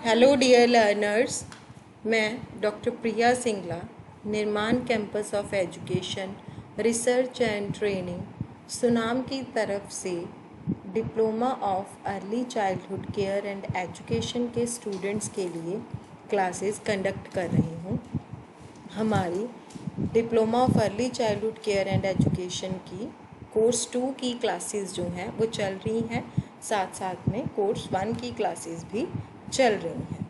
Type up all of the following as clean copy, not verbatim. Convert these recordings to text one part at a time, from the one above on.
Hello dear learners, मैं doctor प्रिया सिंगला, निर्माण campus of education, research and training, Sunam की तरफ से diploma of early childhood care and education के स्टूडेंट्स के लिए क्लासेस कंडक्ट कर रही हूँ। हमारी diploma of early childhood care and education की कोर्स 2 की क्लासेस जो हैं वो चल रही हैं, साथ साथ में कोर्स 1 की क्लासेस भी चल रही हैं।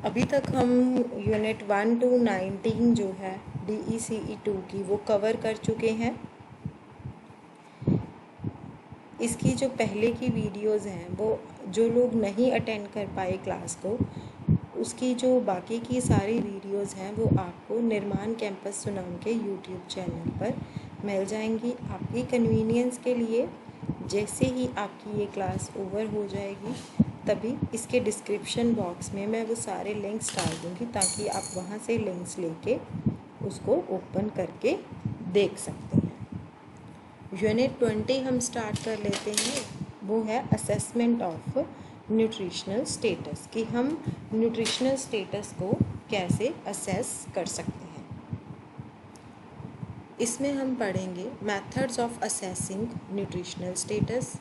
अभी तक हम यूनिट 1 to 19 जो है DECE 2 की वो कवर कर चुके हैं। इसकी जो पहले की वीडियोस हैं वो जो लोग नहीं अटेंड कर पाए क्लास को, उसकी जो बाकी की सारी वीडियोस हैं वो आपको निर्माण कैंपस सुनाम के यूट्यूब चैनल पर मिल जाएंगी। आपकी कन्वीनियंस के लिए जैसे ही आपकी ये क्लास ओवर हो जाएगी तभी इसके डिस्क्रिप्शन बॉक्स में मैं वो सारे लिंक्स डाल दूँगी ताकि आप वहाँ से लिंक्स लेके उसको ओपन करके देख सकते हैं। यूनिट 20 हम स्टार्ट कर लेते हैं। वो है असेसमेंट ऑफ न्यूट्रिशनल स्टेटस, कि हम न्यूट्रिशनल स्टेटस को कैसे असेस कर सकते हैं। इसमें हम पढ़ेंगे methods of assessing nutritional status.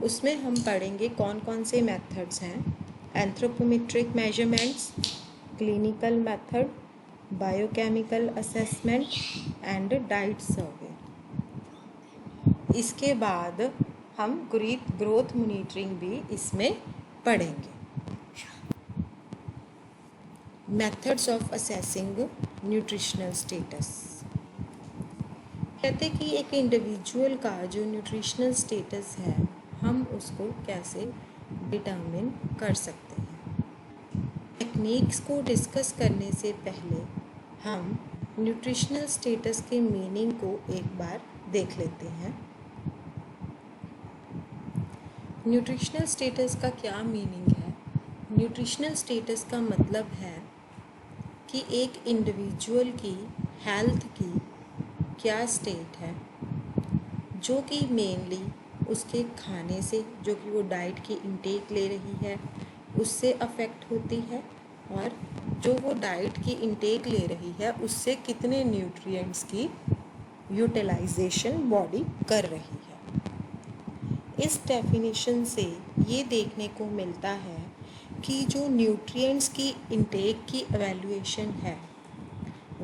उसमें हम पढ़ेंगे कौन कौन से मेथड्स हैं: anthropometric measurements, clinical method, biochemical assessment and diet survey. इसके बाद हम ग्रोथ मॉनिटरिंग भी इसमें पढ़ेंगे। Methods of assessing nutritional status कहते कि एक इंडिविजुअल का जो न्यूट्रिशनल स्टेटस है हम उसको कैसे डिटरमिन कर सकते हैं। टेक्निक्स को डिस्कस करने से पहले हम न्यूट्रिशनल स्टेटस के मीनिंग को एक बार देख लेते हैं। न्यूट्रिशनल स्टेटस का क्या मीनिंग है? न्यूट्रिशनल स्टेटस का मतलब है कि एक इंडिविजुअल की हेल्थ की क्या स्टेट है, जो कि मेनली उसके खाने से, जो कि वो डाइट की इंटेक ले रही है उससे अफेक्ट होती है, और जो वो डाइट की इंटेक ले रही है उससे कितने न्यूट्रिएंट्स की यूटिलाइजेशन बॉडी कर रही है। इस डेफिनेशन से ये देखने को मिलता है कि जो न्यूट्रिएंट्स की इंटेक की एवेल्यूएशन है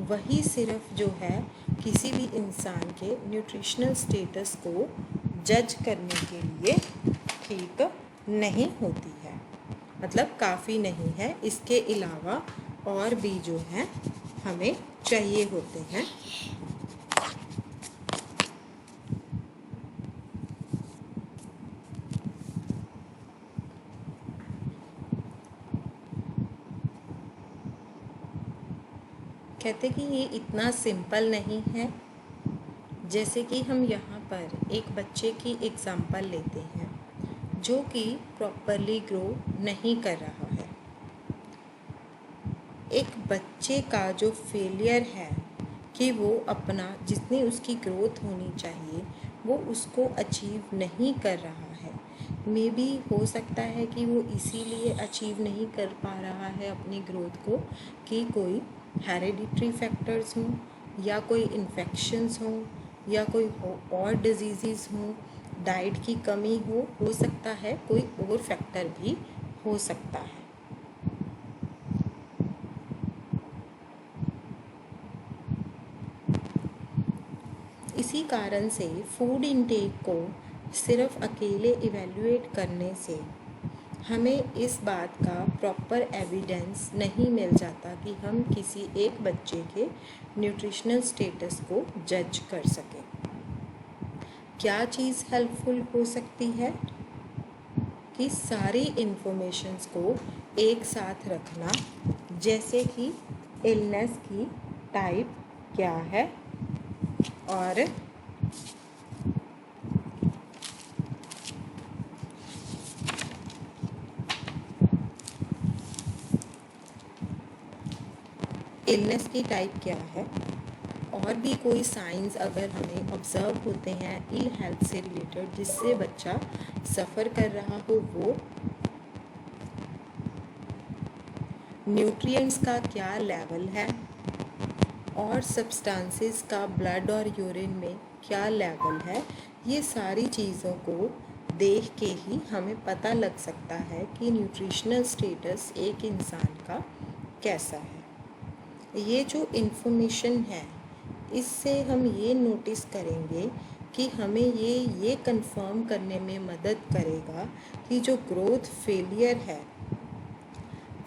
वही सिर्फ जो है किसी भी इंसान के न्यूट्रिशनल स्टेटस को जज करने के लिए ठीक नहीं होती है, मतलब काफ़ी नहीं है। इसके अलावा और भी जो है हमें चाहिए होते हैं। कहते कि ये इतना सिंपल नहीं है। जैसे कि हम यहाँ पर एक बच्चे की एग्जांपल लेते हैं जो कि प्रॉपरली ग्रो नहीं कर रहा है। एक बच्चे का जो फेलियर है कि वो अपना जितनी उसकी ग्रोथ होनी चाहिए वो उसको अचीव नहीं कर रहा है। मे बी हो सकता है कि वो इसीलिए अचीव नहीं कर पा रहा है अपनी ग्रोथ को कि कोई हेरिडिटरी फैक्टर्स हों, या कोई इन्फेक्शंस हों, या कोई और डिजीज़ हों, डाइट की कमी हो सकता है, कोई और फैक्टर भी हो सकता है। इसी कारण से फूड इनटेक को सिर्फ अकेले इवेल्युएट करने से हमें इस बात का प्रॉपर एविडेंस नहीं मिल जाता कि हम किसी एक बच्चे के न्यूट्रिशनल स्टेटस को जज कर सकें। क्या चीज़ हेल्पफुल हो सकती है कि सारी इन्फॉर्मेशंस को एक साथ रखना, जैसे कि इलनेस की टाइप क्या है और इलनेस की टाइप क्या है, और भी कोई साइंस अगर हमें ऑब्ज़र्व होते हैं इल हेल्थ से रिलेटेड जिससे बच्चा सफ़र कर रहा हो, वो न्यूट्रिएंट्स का क्या लेवल है और सब्सटेंसेस का ब्लड और यूरिन में क्या लेवल है, ये सारी चीज़ों को देख के ही हमें पता लग सकता है कि न्यूट्रिशनल स्टेटस एक इंसान का कैसा है। ये जो इन्फॉर्मेशन है इससे हम ये नोटिस करेंगे कि हमें ये कंफर्म करने में मदद करेगा कि जो ग्रोथ फेलियर है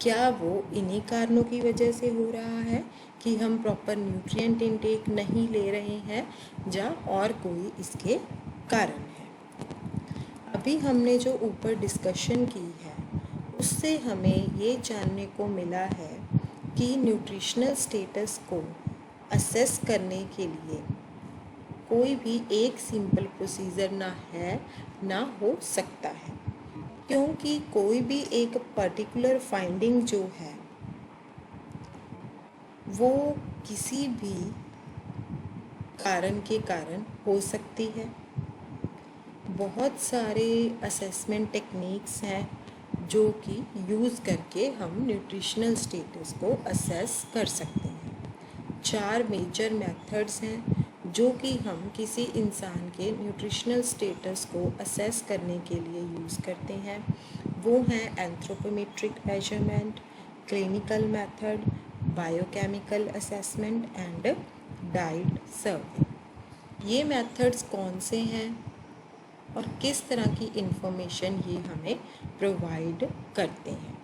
क्या वो इन्हीं कारणों की वजह से हो रहा है कि हम प्रॉपर न्यूट्रिएंट इनटेक नहीं ले रहे हैं या और कोई इसके कारण है। अभी हमने जो ऊपर डिस्कशन की है उससे हमें ये जानने को मिला है कि न्यूट्रिशनल स्टेटस को असेस करने के लिए कोई भी एक सिंपल प्रोसीजर ना है ना हो सकता है, क्योंकि कोई भी एक पर्टिकुलर फाइंडिंग जो है वो किसी भी कारण के कारण हो सकती है। बहुत सारे असेसमेंट टेक्निक्स हैं जो कि यूज़ करके हम न्यूट्रिशनल स्टेटस को असेस कर सकते हैं। 4 मेजर मेथड्स हैं जो कि हम किसी इंसान के न्यूट्रिशनल स्टेटस को असेस करने के लिए यूज़ करते हैं। वो हैं anthropometric measurement, clinical method, biochemical assessment and diet survey. ये मेथड्स कौन से हैं और किस तरह की इंफॉर्मेशन ये हमें प्रोवाइड करते हैं,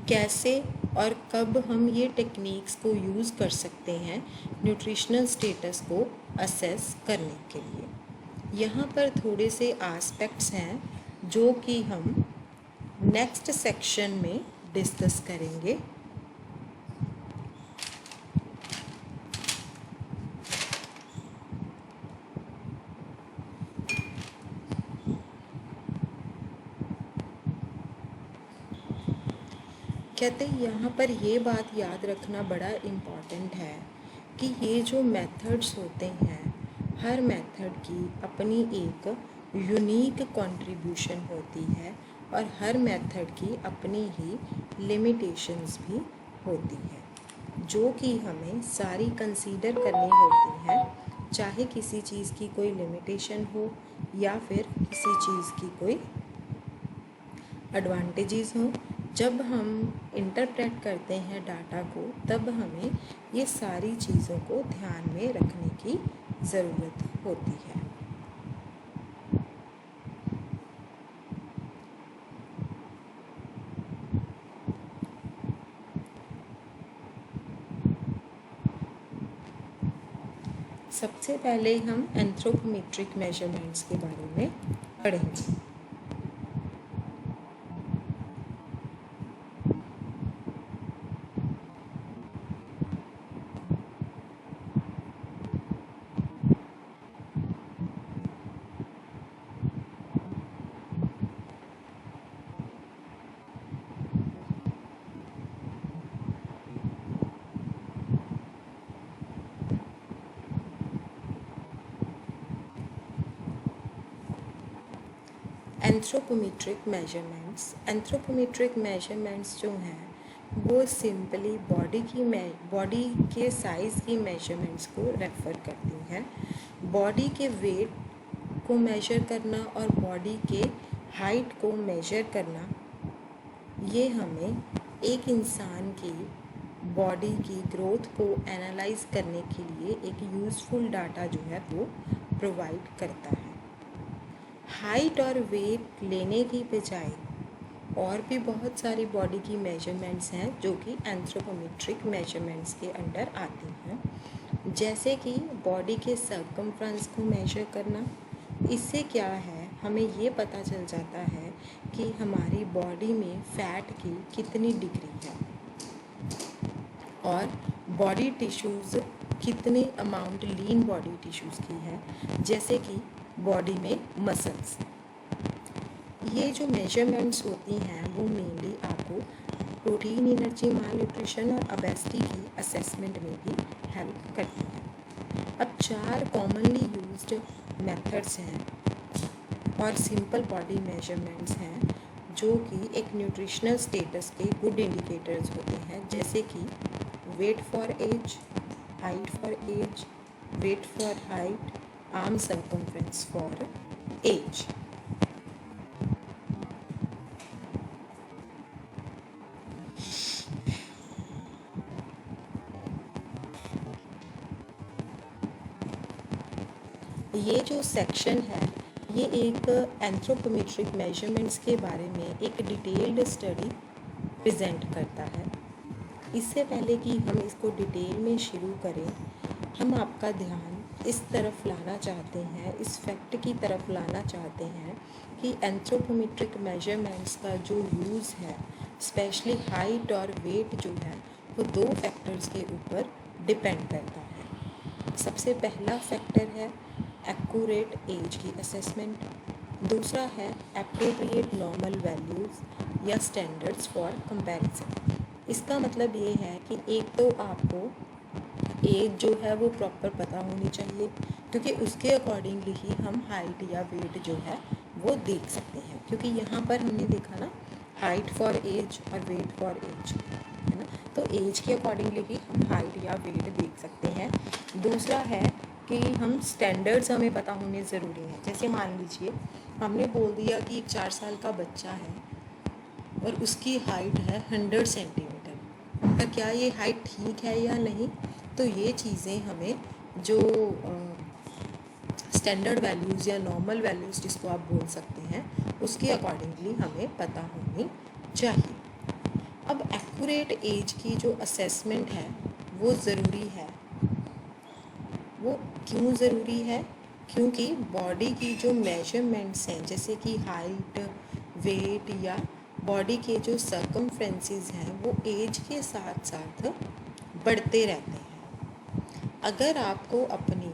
कैसे और कब हम ये टेक्निक्स को यूज़ कर सकते हैं न्यूट्रिशनल स्टेटस को असेस करने के लिए। यहाँ पर थोड़े से एस्पेक्ट्स हैं जो कि हम नेक्स्ट सेक्शन में डिस्कस करेंगे। कहते हैं यहाँ पर ये बात याद रखना बड़ा इम्पॉर्टेंट है कि ये जो मेथड्स होते हैं हर मेथड की अपनी एक यूनिक कंट्रीब्यूशन होती है और हर मेथड की अपनी ही लिमिटेशंस भी होती है जो कि हमें सारी कंसीडर करनी होती हैं, चाहे किसी चीज़ की कोई लिमिटेशन हो या फिर किसी चीज़ की कोई एडवांटेजेस हों। जब हम इंटरप्रेट करते हैं डाटा को तब हमें ये सारी चीज़ों को ध्यान में रखने की ज़रूरत होती है। सबसे पहले हम एंथ्रोपोमेट्रिक मेजरमेंट्स के बारे में पढ़ेंगे। एंथ्रोपोमेट्रिक मेजरमेंट्स जो हैं वो सिंपली बॉडी के साइज़ की मेजरमेंट्स को रेफ़र करती हैं। बॉडी के वेट को मेजर करना और बॉडी के हाइट को मेजर करना ये हमें एक इंसान की बॉडी की ग्रोथ को एनालाइज करने के लिए एक यूज़फुल डाटा जो है वो प्रोवाइड करता है। हाइट और वेट लेने की बजाय और भी बहुत सारी बॉडी की मेजरमेंट्स हैं जो कि एंथ्रोपोमेट्रिक मेजरमेंट्स के अंडर आती हैं, जैसे कि बॉडी के सर्कमफ्रेंस को मेजर करना। इससे क्या है, हमें ये पता चल जाता है कि हमारी बॉडी में फ़ैट की कितनी डिग्री है और बॉडी टिश्यूज़ कितने अमाउंट लीन बॉडी टिश्यूज़ की है, जैसे कि बॉडी में मसल्स। ये जो मेजरमेंट्स होती हैं वो मेनली आपको प्रोटीन, एनर्जी, माल न्यूट्रिशन और ओबेसिटी की असेसमेंट में भी हेल्प करती हैं। अब 4 कॉमनली यूज्ड मेथड्स हैं और सिंपल बॉडी मेजरमेंट्स हैं जो कि एक न्यूट्रिशनल स्टेटस के गुड इंडिकेटर्स होते हैं, जैसे कि weight for age, height for age, weight for height, arm circumference for age. ये जो सेक्शन है ये एक एंथ्रोपोमेट्रिक मेजरमेंट्स के बारे में एक डिटेल्ड स्टडी प्रेजेंट करता है। इससे पहले कि हम इसको डिटेल में शुरू करें, हम आपका ध्यान इस तरफ लाना चाहते हैं, इस फैक्ट की तरफ लाना चाहते हैं कि एंथ्रोपोमेट्रिक मेजरमेंट्स का जो यूज़ है, स्पेशली हाइट और वेट जो है, वो दो फैक्टर्स के ऊपर डिपेंड करता है। सबसे पहला फैक्टर है एक्यूरेट एज की असेसमेंट, दूसरा है एप्रोप्रिएट नॉर्मल वैल्यूज़ या स्टैंडर्ड्स फॉर कंपैरिजन। इसका मतलब ये है कि एक तो आपको एज जो है वो प्रॉपर पता होनी चाहिए, क्योंकि उसके अकॉर्डिंगली ही हम हाइट या वेट जो है वो देख सकते हैं। क्योंकि यहाँ पर हमने देखा ना, हाइट फॉर एज और वेट फॉर एज, है ना, तो एज के अकॉर्डिंगली ही हम हाइट या वेट देख सकते हैं। दूसरा है कि हम स्टैंडर्ड्स हमें पता होने ज़रूरी हैं। जैसे मान लीजिए हमने बोल दिया कि एक 4 साल का बच्चा है और उसकी हाइट है 100 सेंटीमीटर, तो क्या ये हाइट ठीक है या नहीं? तो ये चीज़ें हमें जो स्टैंडर्ड वैल्यूज़ या नॉर्मल वैल्यूज़ जिसको आप बोल सकते हैं, उसके अकॉर्डिंगली हमें पता होनी चाहिए। अब एक्यूरेट एज की जो असेसमेंट है वो ज़रूरी है। वो क्यों ज़रूरी है? क्योंकि बॉडी की जो मेजरमेंट्स हैं, जैसे कि हाइट, वेट या बॉडी के जो सर्कमफ्रेंसेस हैं, वो एज के साथ साथ बढ़ते रहते हैं। अगर आपको अपनी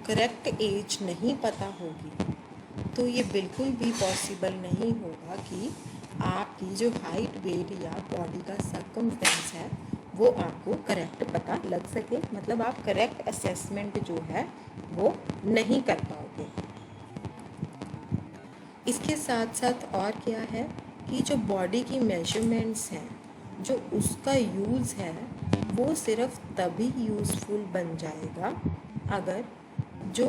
करेक्ट एज नहीं पता होगी तो ये बिल्कुल भी पॉसिबल नहीं होगा कि आपकी जो हाइट, वेट या बॉडी का सर्कमफ्रेंस है वो आपको करेक्ट पता लग सके, मतलब आप करेक्ट असेसमेंट जो है वो नहीं कर पाओगे। इसके साथ साथ और क्या है कि जो बॉडी की मेजरमेंट्स हैं, जो उसका यूज़ है वो सिर्फ तभी यूज़फुल बन जाएगा अगर जो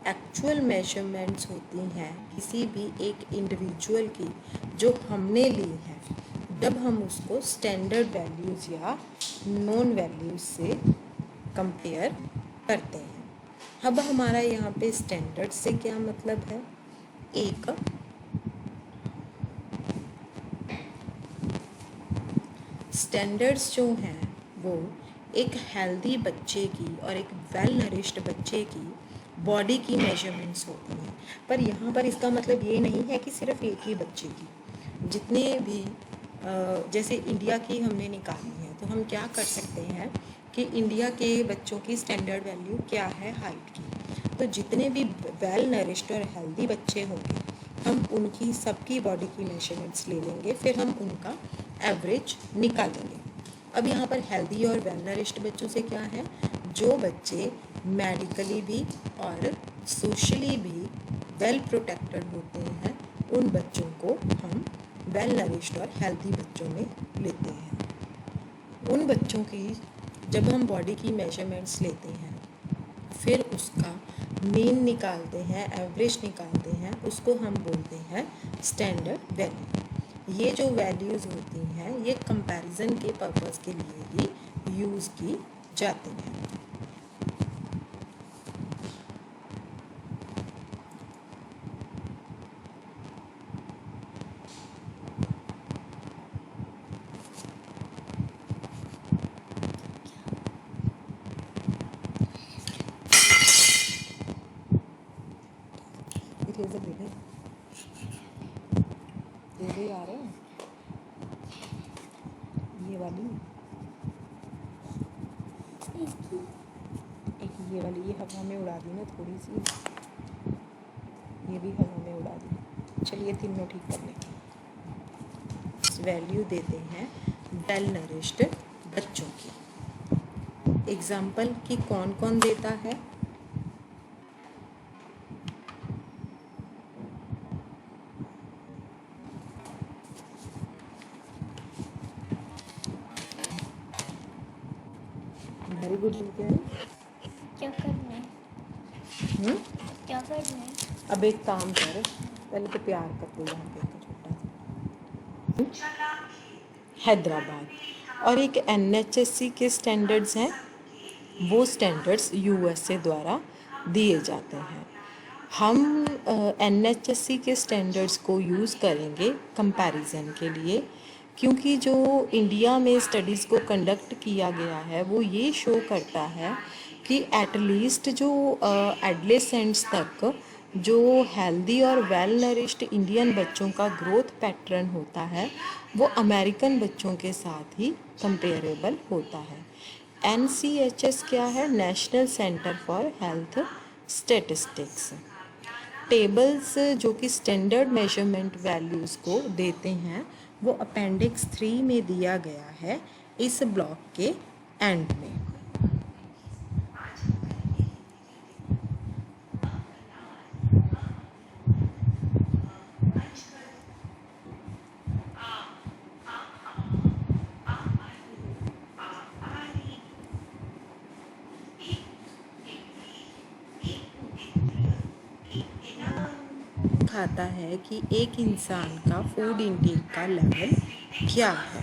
एक्चुअल मेजरमेंट्स होती हैं किसी भी एक इंडिविजुअल की जो हमने ली है, जब हम उसको स्टैंडर्ड वैल्यूज़ या नॉन वैल्यूज़ से कंपेयर करते हैं। अब हमारा यहाँ पे स्टैंडर्ड से क्या मतलब है? एक स्टैंडर्ड्स जो हैं वो एक हेल्दी बच्चे की और एक वेल नरिश्ड बच्चे की बॉडी की मेजरमेंट्स होती हैं। पर यहाँ पर इसका मतलब ये नहीं है कि सिर्फ एक ही बच्चे की, जितने भी जैसे इंडिया की हमने निकाली है तो हम क्या कर सकते हैं कि इंडिया के बच्चों की स्टैंडर्ड वैल्यू क्या है हाइट की, तो जितने भी वेल नरिश्ड और हेल्दी बच्चे होंगे हम उनकी सबकी बॉडी की मेजरमेंट्स ले लेंगे, फिर हम उनका एवरेज निकालेंगे। अब यहाँ पर हेल्दी और वेल नरिश्ड बच्चों से क्या है, जो बच्चे मेडिकली भी और सोशली भी वेल प्रोटेक्टेड होते हैं, उन बच्चों को हम वेल नरिश्ड और हेल्दी बच्चों में लेते हैं। उन बच्चों की जब हम बॉडी की मेजरमेंट्स लेते हैं, फिर उसका मीन निकालते हैं, एवरेज निकालते हैं, उसको हम बोलते हैं स्टैंडर्ड वैल्यू। ये जो वैल्यूज़ होती हैं ये कंपैरिजन के पर्पस के लिए ही यूज़ की जाती हैं। इरेजर बेटे ये आ रहे हैं, ये वाली एक ये वाली, ये हवा में उड़ा दी ना थोड़ी सी, ये भी हवा में उड़ा दी। चलिए तीनों ठीक कर लेंगे। वैल्यू देते हैं वेल नरिश्ड बच्चों की। एग्जाम्पल कि कौन कौन देता है? वेरी गुड लिखियन। क्या करना है? क्या करना है? अब एक काम कर, पहले तो प्यार करते यहाँ पे छोटा सा हैदराबाद, और एक एनएचएससी के स्टैंडर्ड्स हैं, वो स्टैंडर्ड्स यूएसए द्वारा दिए जाते हैं। हम एनएचएससी के स्टैंडर्ड्स को यूज़ करेंगे कंपैरिजन के लिए, क्योंकि जो इंडिया में स्टडीज़ को कंडक्ट किया गया है वो ये शो करता है कि एटलीस्ट जो एडलेसेंट्स तक जो हेल्दी और वेल नरिश्ड इंडियन बच्चों का ग्रोथ पैटर्न होता है वो अमेरिकन बच्चों के साथ ही कंपेरेबल होता है। NCHS क्या है? National centre for health statistics. Tables जो कि स्टैंडर्ड मेजरमेंट वैल्यूज़ को देते हैं वो अपेंडिक्स 3 में दिया गया है इस ब्लॉक के एंड में। खाता है कि एक इंसान का फूड इंटेक का लेवल क्या है।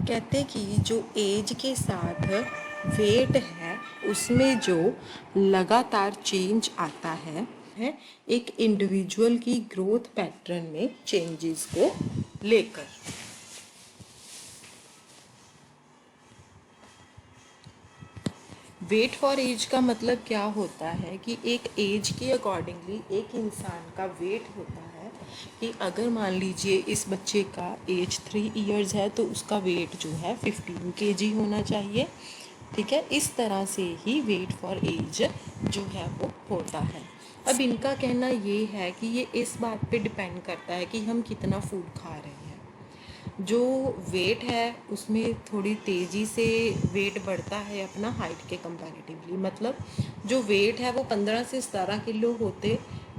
कहते कि जो एज के साथ वेट है उसमें जो लगातार चेंज आता है एक इंडिविजुअल की ग्रोथ पैटर्न में चेंजेस को लेकर। वेट फॉर एज का मतलब क्या होता है कि एक एज के अकॉर्डिंगली एक इंसान का वेट होता है कि अगर मान लीजिए इस बच्चे का एज 3 इयर्स है तो उसका वेट जो है 15 kg होना चाहिए। ठीक है, इस तरह से ही वेट फॉर एज जो है वो होता है। अब इनका कहना ये है कि ये इस बात पे डिपेंड करता है कि हम कितना फूड खा रहे हैं। जो वेट है उसमें थोड़ी तेज़ी से वेट बढ़ता है अपना हाइट के कंपैरेटिवली, मतलब जो वेट है वो 15 से 17 किलो होते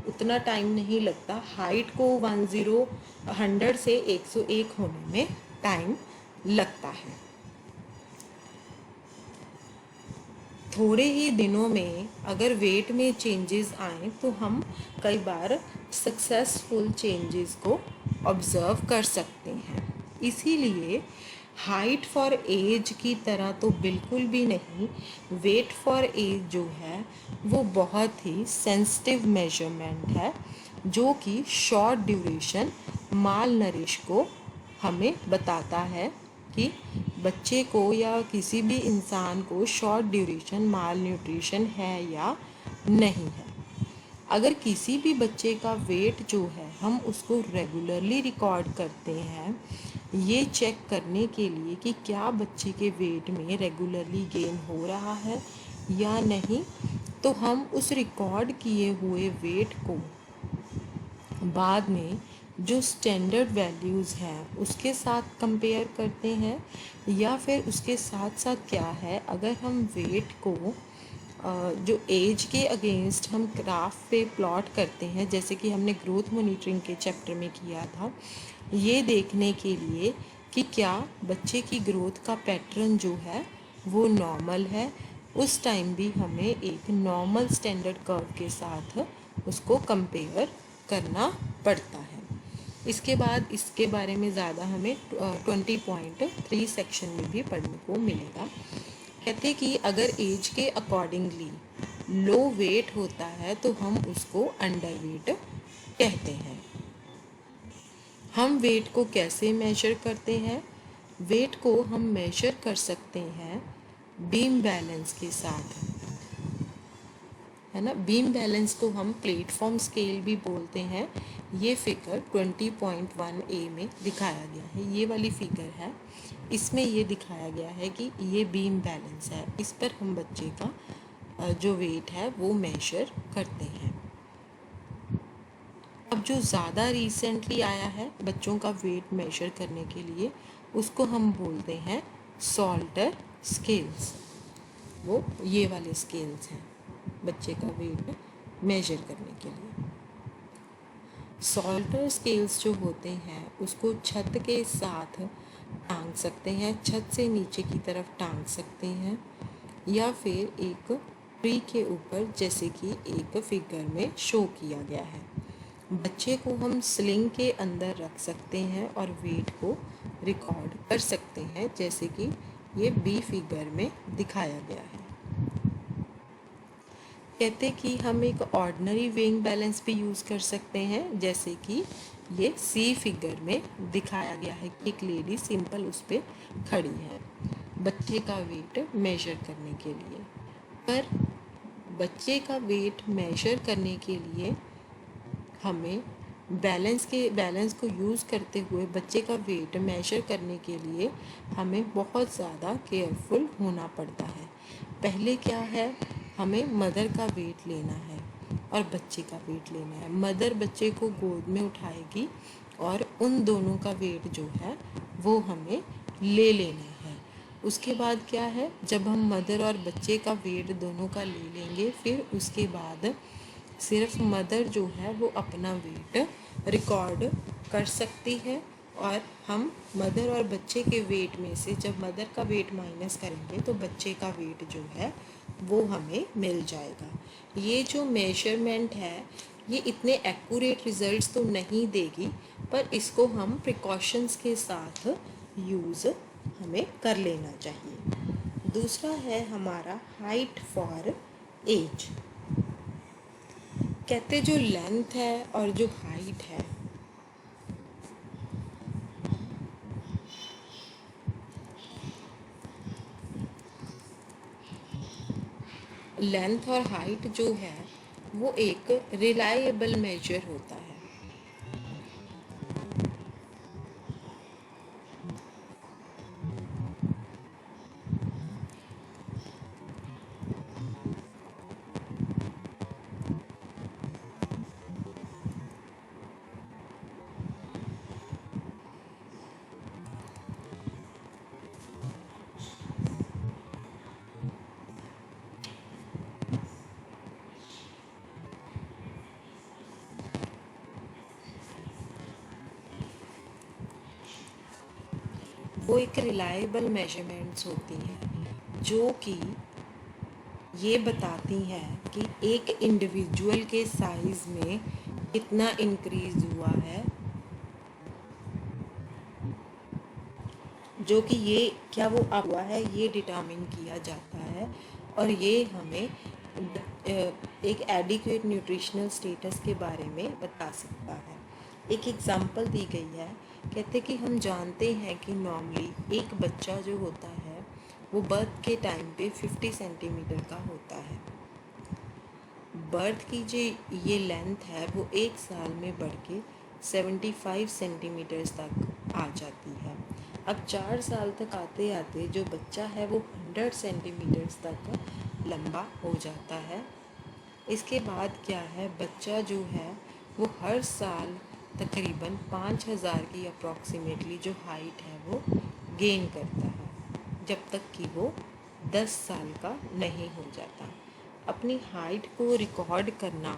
उतना टाइम नहीं लगता, हाइट को 100 से 101 होने में टाइम लगता है। थोड़े ही दिनों में अगर वेट में चेंजेस आए तो हम कई बार सक्सेसफुल चेंजेस को ऑब्ज़र्व कर सकते हैं। इसीलिए हाइट फॉर एज की तरह तो बिल्कुल भी नहीं, वेट फॉर एज जो है वो बहुत ही सेंसिटिव मेजरमेंट है जो कि शॉर्ट ड्यूरेशन माल नरिश को हमें बताता है कि बच्चे को या किसी भी इंसान को शॉर्ट ड्यूरेशन माल न्यूट्रिशन है या नहीं है। अगर किसी भी बच्चे का वेट जो है हम उसको रेगुलरली रिकॉर्ड करते हैं ये चेक करने के लिए कि क्या बच्चे के वेट में रेगुलरली गेन हो रहा है या नहीं, तो हम उस रिकॉर्ड किए हुए वेट को बाद में जो स्टैंडर्ड वैल्यूज़ हैं उसके साथ कंपेयर करते हैं, या फिर उसके साथ साथ क्या है अगर हम वेट को जो एज के अगेंस्ट हम ग्राफ पे प्लॉट करते हैं जैसे कि हमने ग्रोथ मॉनिटरिंग के चैप्टर में किया था, ये देखने के लिए कि क्या बच्चे की ग्रोथ का पैटर्न जो है वो नॉर्मल है, उस टाइम भी हमें एक नॉर्मल स्टैंडर्ड कर्व के साथ उसको कंपेयर करना पड़ता है। इसके बाद इसके बारे में ज़्यादा हमें 20.3 सेक्शन में भी पढ़ने को मिलेगा। कहते कि अगर एज के अकॉर्डिंगली लो वेट होता है तो हम उसको अंडर वेट कहते हैं। हम वेट को कैसे मेजर करते हैं? वेट को हम मेजर कर सकते हैं बीम बैलेंस के साथ, है ना। बीम बैलेंस को हम प्लेटफॉर्म स्केल भी बोलते हैं। ये फिगर 20.1a में दिखाया गया है, ये वाली फिगर है, इसमें ये दिखाया गया है कि ये बीम बैलेंस है, इस पर हम बच्चे का जो वेट है वो मेजर करते हैं। अब जो ज़्यादा रिसेंटली आया है बच्चों का वेट मेजर करने के लिए उसको हम बोलते हैं सॉल्टर स्केल्स। वो ये वाले स्केल्स हैं बच्चे का वेट मेजर करने के लिए। सॉल्टर स्केल्स जो होते हैं उसको छत के साथ टांग सकते हैं, छत से नीचे की तरफ टांग सकते हैं, या फिर एक ट्री के ऊपर, जैसे कि एक फिगर में शो किया गया है। बच्चे को हम स्लिंग के अंदर रख सकते हैं और वेट को रिकॉर्ड कर सकते हैं, जैसे कि ये बी फिगर में दिखाया गया है। कहते कि हम एक ऑर्डिनरी वेइंग बैलेंस भी यूज़ कर सकते हैं, जैसे कि ये सी फिगर में दिखाया गया है कि एक लेडी सिंपल उस पर खड़ी है बच्चे का वेट मेजर करने के लिए। पर बच्चे का वेट मेजर करने के लिए हमें बैलेंस को यूज़ करते हुए बच्चे का वेट मेजर करने के लिए हमें बहुत ज़्यादा केयरफुल होना पड़ता है। पहले क्या है, हमें मदर का वेट लेना है और बच्चे का वेट लेना है। मदर बच्चे को गोद में उठाएगी और उन दोनों का वेट जो है वो हमें ले लेना है। उसके बाद क्या है, जब हम मदर और बच्चे का वेट दोनों का ले लेंगे, फिर उसके बाद सिर्फ मदर जो है वो अपना वेट रिकॉर्ड कर सकती है, और हम मदर और बच्चे के वेट में से जब मदर का वेट माइनस करेंगे तो बच्चे का वेट जो है वो हमें मिल जाएगा। ये जो मेजरमेंट है ये इतने एक्यूरेट रिजल्ट्स तो नहीं देगी, पर इसको हम प्रिकॉशंस के साथ यूज़ हमें कर लेना चाहिए। दूसरा है हमारा हाइट फॉर एज। कहते जो लेंथ है और जो हाइट है, लेंथ और हाइट जो है वो एक रिलायबल मेजर होता है। वो एक रिलायबल मेजरमेंट्स होती हैं जो कि ये बताती हैं कि एक इंडिविजुअल के साइज़ में कितना इंक्रीज़ हुआ है, जो कि ये क्या वो अप हुआ है ये डिटर्मिन किया जाता है, और ये हमें एक एडिक्वेट न्यूट्रिशनल स्टेटस के बारे में बता सकता है। एक एग्जांपल दी गई है, कहते कि हम जानते हैं कि नॉर्मली एक बच्चा जो होता है वो बर्थ के टाइम पे 50 सेंटीमीटर का होता है। बर्थ की जो ये लेंथ है वो एक साल में बढ़ के 75 सेंटीमीटर्स तक आ जाती है। अब 4 साल तक आते आते जो बच्चा है वो 100 सेंटीमीटर्स तक लंबा हो जाता है। इसके बाद क्या है, बच्चा जो है वो हर साल तकरीबन 5000 की अप्रॉक्सीमेटली जो हाइट है वो गेन करता है, जब तक कि वो 10 साल का नहीं हो जाता। अपनी हाइट को रिकॉर्ड करना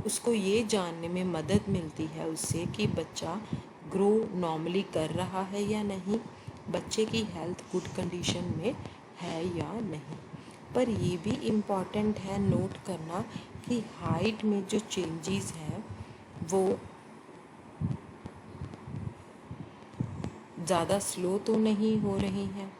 उसको ये जानने में मदद मिलती है उससे कि बच्चा ग्रो नॉर्मली कर रहा है या नहीं, बच्चे की हेल्थ गुड कंडीशन में है या नहीं। पर ये भी इम्पॉर्टेंट है नोट करना कि हाइट में जो चेंजेस हैं वो ज़्यादा स्लो तो नहीं हो रही हैं,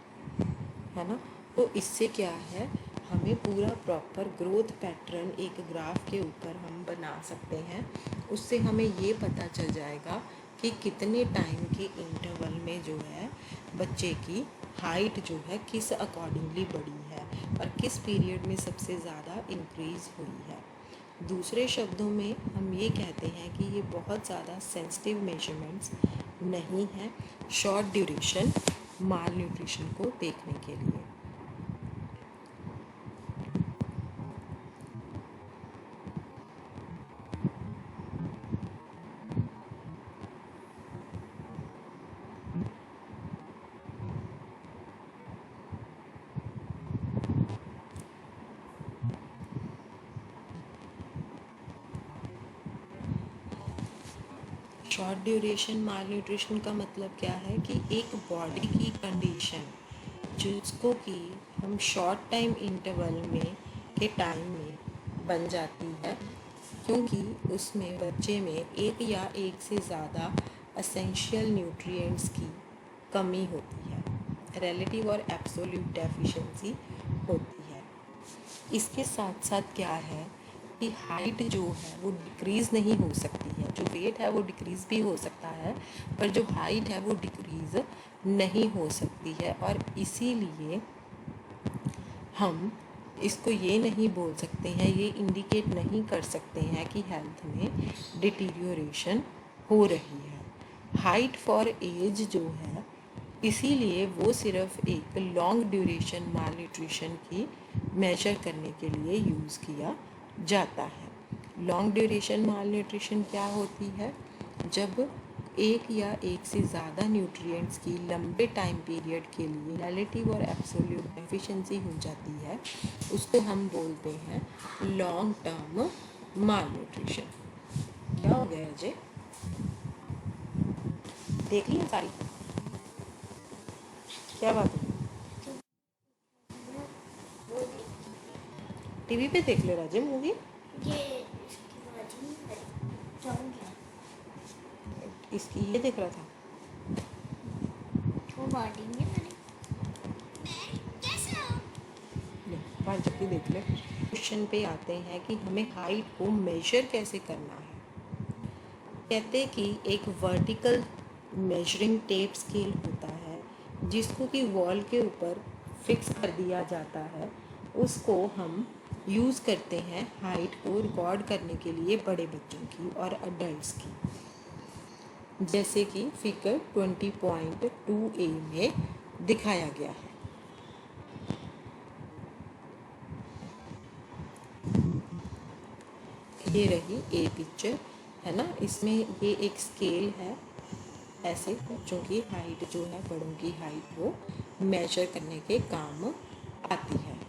है ना। तो इससे क्या है, हमें पूरा प्रॉपर ग्रोथ पैटर्न एक ग्राफ के ऊपर हम बना सकते हैं। उससे हमें ये पता चल जाएगा कि कितने टाइम के इंटरवल में जो है बच्चे की हाइट जो है किस अकॉर्डिंगली बढ़ी है और किस पीरियड में सबसे ज़्यादा इंक्रीज़ हुई है। दूसरे शब्दों में हम ये कहते हैं कि ये बहुत ज़्यादा सेंसिटिव मेजरमेंट्स नहीं हैं शॉर्ट ड्यूरेशन माल न्यूट्रिशन को देखने के लिए। शॉर्ट ड्यूरेशन माल न्यूट्रिशन का मतलब क्या है कि एक बॉडी की कंडीशन जिसको कि हम शॉर्ट टाइम इंटरवल में के टाइम में बन जाती है, क्योंकि उसमें बच्चे में एक या एक से ज़्यादा एसेंशियल न्यूट्रिएंट्स की कमी होती है, रिलेटिव और एब्सोल्यूट डेफिशिएंसी होती है। इसके साथ साथ क्या है कि हाइट जो है वो डिक्रीज़ नहीं हो सकती है, जो वेट है वो डिक्रीज़ भी हो सकता है, पर जो हाइट है वो डिक्रीज़ नहीं हो सकती है। और इसीलिए हम इसको ये नहीं बोल सकते हैं, ये इंडिकेट नहीं कर सकते हैं कि हेल्थ में डिटीरियोरेशन हो रही है। हाइट फॉर एज जो है, इसीलिए वो सिर्फ एक लॉन्ग ड्यूरेशन माल न्यूट्रिशन की मेजर करने के लिए यूज़ किया जाता है। लॉन्ग ड्यूरेशन माल न्यूट्रिशन क्या होती है? जब एक या एक से ज़्यादा न्यूट्रिएंट्स की लंबे टाइम पीरियड के लिए रिलेटिव और एब्सोल्यूट डेफिशिएंसी हो जाती है, उसको हम बोलते हैं लॉन्ग टर्म माल न्यूट्रिशन। क्या हो गया अजय? देख लिया सारी? क्या बात है? टीवी पे देख ले राजे मूवी। ये इसकी बाजी नहीं है, जाऊंगी इसकी ये देख रहा था। वो बाटी नहीं मैंने कैसे ले बाहर जबकि देख ले। क्वेश्चन पे आते हैं कि हमें हाइट को मेजर कैसे करना है। कहते हैं कि एक वर्टिकल मेजरिंग टेप स्केल होता है जिसको कि वॉल के ऊपर फिक्स कर दिया जाता है। उसको हम यूज़ करते हैं हाइट को रिकॉर्ड करने के लिए बड़े बच्चों की और अडल्ट्स की, जैसे कि फिगर 20.2a में दिखाया गया है। ये रही ए पिक्चर, है ना। इसमें ये एक स्केल है, ऐसे बच्चों की हाइट जो है, बड़ों की हाइट वो मेजर करने के काम आती है।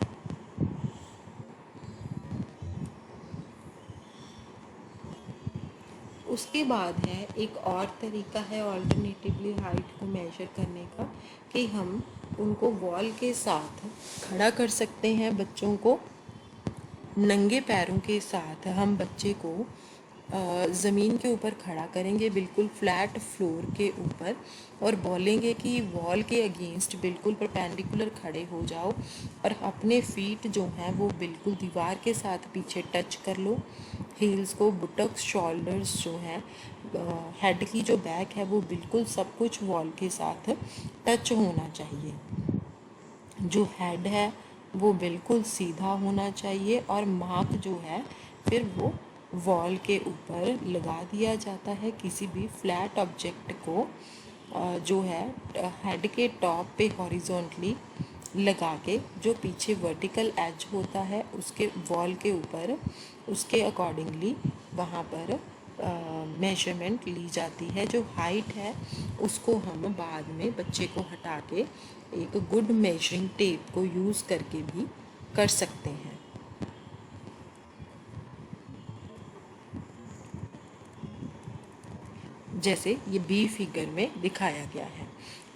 उसके बाद है एक और तरीका है ऑल्टरनेटिवली हाइट को मेजर करने का, कि हम उनको वॉल के साथ खड़ा कर सकते हैं। बच्चों को नंगे पैरों के साथ हम बच्चे को ज़मीन के ऊपर खड़ा करेंगे, बिल्कुल फ्लैट फ्लोर के ऊपर, और बोलेंगे कि वॉल के अगेंस्ट बिल्कुल परपेंडिकुलर खड़े हो जाओ और अपने फीट जो हैं वो बिल्कुल दीवार के साथ पीछे टच कर लो। हील्स को, बुटक्स, शोल्डर्स जो हैं, हेड की जो बैक है वो बिल्कुल सब कुछ वॉल के साथ टच होना चाहिए। जो हेड है वो बिल्कुल सीधा होना चाहिए और मार्क जो है फिर वो वॉल के ऊपर लगा दिया जाता है। किसी भी फ्लैट ऑब्जेक्ट को जो है हेड के टॉप पे हॉरिजॉन्टली लगा के, जो पीछे वर्टिकल एज होता है उसके वॉल के ऊपर, उसके अकॉर्डिंगली वहाँ पर मेजरमेंट ली जाती है। जो हाइट है उसको हम बाद में बच्चे को हटा के एक गुड मेजरिंग टेप को यूज़ करके भी कर सकते हैं। जैसे ये बी फिगर में दिखाया गया है।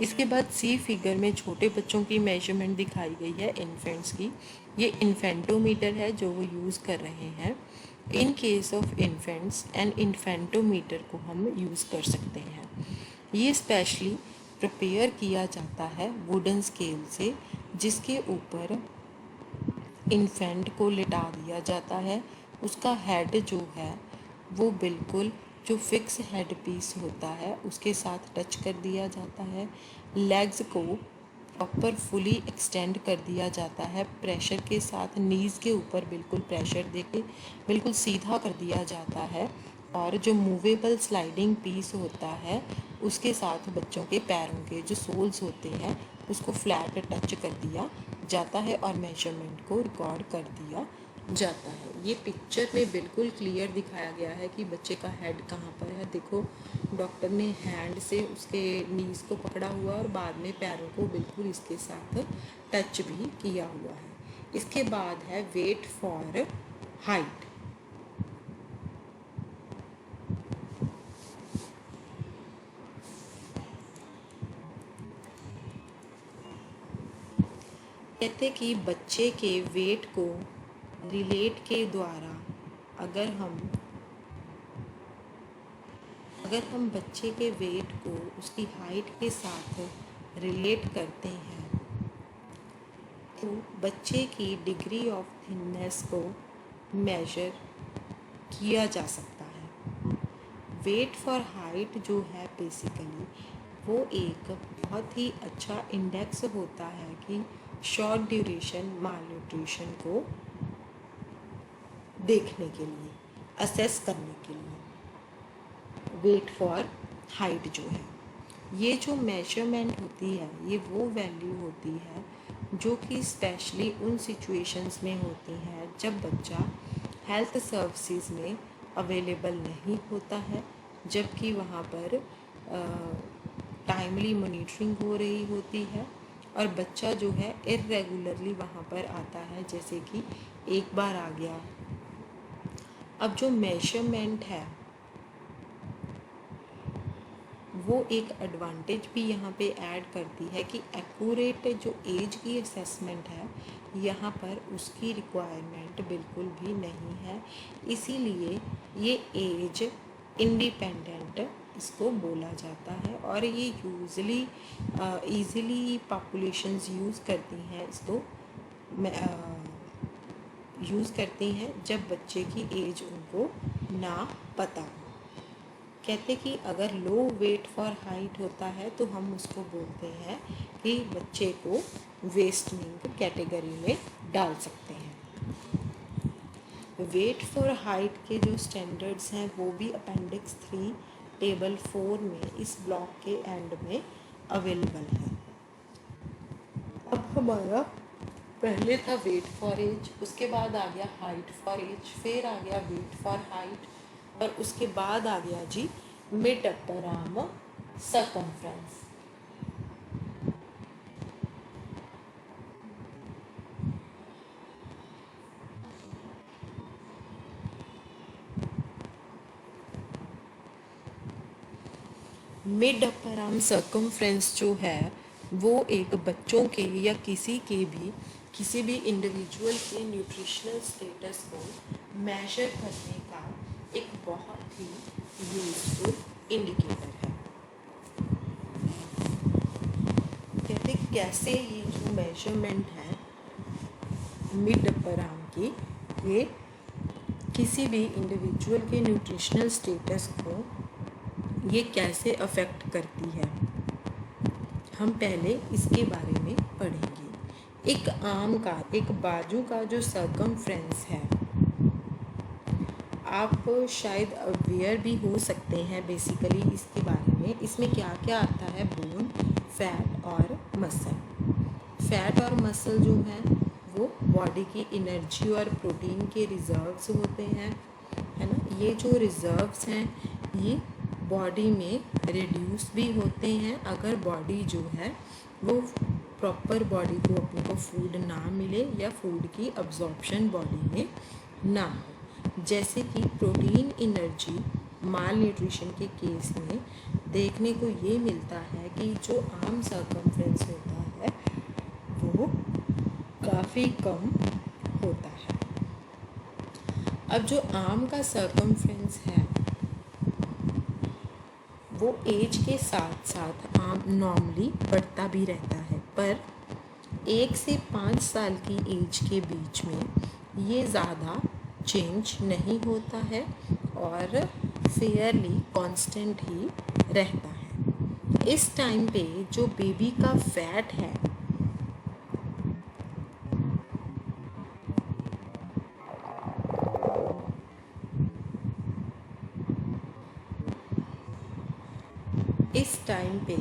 इसके बाद सी फिगर में छोटे बच्चों की मेजरमेंट दिखाई गई है, इन्फेंट्स की। ये इन्फेंटोमीटर है जो वो यूज़ कर रहे हैं। In case of infants and infantometer को हम यूज़ कर सकते हैं। ये स्पेशली प्रिपेयर किया जाता है वुडन स्केल से, जिसके ऊपर इन्फेंट को लिटा दिया जाता है। उसका हेड जो है वो बिल्कुल जो फिक्स हेड पीस होता है उसके साथ टच कर दिया जाता है। लेग्स को प्रॉपर फुली एक्सटेंड कर दिया जाता है, प्रेशर के साथ नीज़ के ऊपर बिल्कुल प्रेशर देके बिल्कुल सीधा कर दिया जाता है। और जो मूवेबल स्लाइडिंग पीस होता है उसके साथ बच्चों के पैरों के जो सोल्स होते हैं उसको फ्लैट टच कर दिया जाता है और मेजरमेंट को रिकॉर्ड कर दिया जाता है। ये पिक्चर में बिल्कुल क्लियर दिखाया गया है कि बच्चे का हेड कहाँ पर है। देखो, डॉक्टर ने हैंड से उसके नीज़ को पकड़ा हुआ और बाद में पैरों को बिल्कुल इसके साथ टच भी किया हुआ है। इसके बाद है वेट फॉर हाइट। कहते कि बच्चे के वेट को रिलेट के द्वारा अगर हम बच्चे के वेट को उसकी हाइट के साथ रिलेट करते हैं तो बच्चे की डिग्री ऑफ थिननेस को मेजर किया जा सकता है। वेट फॉर हाइट जो है बेसिकली वो एक बहुत ही अच्छा इंडेक्स होता है कि शॉर्ट ड्यूरेशन मालन्यूट्रिशन को देखने के लिए, असेस करने के लिए। वेट फॉर हाइट जो है, ये जो मेजरमेंट होती है ये वो वैल्यू होती है जो कि स्पेशली उन सिचुएशंस में होती हैं जब बच्चा हेल्थ सर्विसेज में अवेलेबल नहीं होता है, जबकि वहाँ पर टाइमली मॉनिटरिंग हो रही होती है और बच्चा जो है इरेगुलरली वहाँ पर आता है, जैसे कि एक बार आ गया। अब जो मेजरमेंट है वो एक एडवांटेज भी यहाँ पे ऐड करती है कि एक्यूरेट जो एज की असेसमेंट है यहाँ पर उसकी रिक्वायरमेंट बिल्कुल भी नहीं है, इसीलिए ये एज इंडिपेंडेंट इसको बोला जाता है और ये यूजली ईज़िली पॉपुलेशंस यूज़ करती हैं इसको यूज़ करती हैं जब बच्चे की एज उनको ना पता हो। कहते कि अगर लो वेट फॉर हाइट होता है तो हम उसको बोलते हैं कि बच्चे को वेस्टनिंग कैटेगरी में डाल सकते हैं। वेट फॉर हाइट के जो स्टैंडर्ड्स हैं वो भी अपेंडिक्स 3 टेबल 4 में इस ब्लॉक के एंड में अवेलेबल है। अब हमारा पहले था वेट फॉर एज, उसके बाद आ गया हाइट फॉर एज, फिर आ गया वेट फॉर हाइट और उसके बाद आ गया जी mid upper arm circumference. Mid upper arm circumference जो है वो एक बच्चों के या किसी भी इंडिविजुअल के न्यूट्रिशनल स्टेटस को मेजर करने का एक बहुत ही यूजफुल इंडिकेटर है। कहते कैसे ये जो मेजरमेंट है मिड अपर आर्म की, ये किसी भी इंडिविजुअल के न्यूट्रिशनल स्टेटस को ये कैसे अफेक्ट करती है, हम पहले इसके बारे में पढ़ेंगे। एक आर्म का, एक बाजू का जो सर्कमफ्रेंस है, आप शायद अवेयर भी हो सकते हैं बेसिकली इसके बारे में। इसमें क्या क्या आता है, बोन, फैट और मसल। फैट और मसल जो है वो बॉडी की एनर्जी और प्रोटीन के रिजर्व्स होते हैं, है ना। ये जो रिजर्व्स हैं ये बॉडी में रिड्यूस भी होते हैं अगर बॉडी जो है वो प्रॉपर बॉडी को अपने को फूड ना मिले या फूड की अब्जॉर्प्शन बॉडी में ना हो। जैसे कि प्रोटीन एनर्जी माल न्यूट्रिशन के केस में देखने को ये मिलता है कि जो आर्म सर्कमफ्रेंस होता है वो काफ़ी कम होता है। अब जो आर्म का सर्कमफ्रेंस है वो एज के साथ साथ आम नॉर्मली बढ़ता भी रहता है, पर 1 से 5 साल की एज के बीच में ये ज़्यादा चेंज नहीं होता है और फेयरली कांस्टेंट ही रहता है। इस टाइम पे जो बेबी का फैट है इस टाइम पे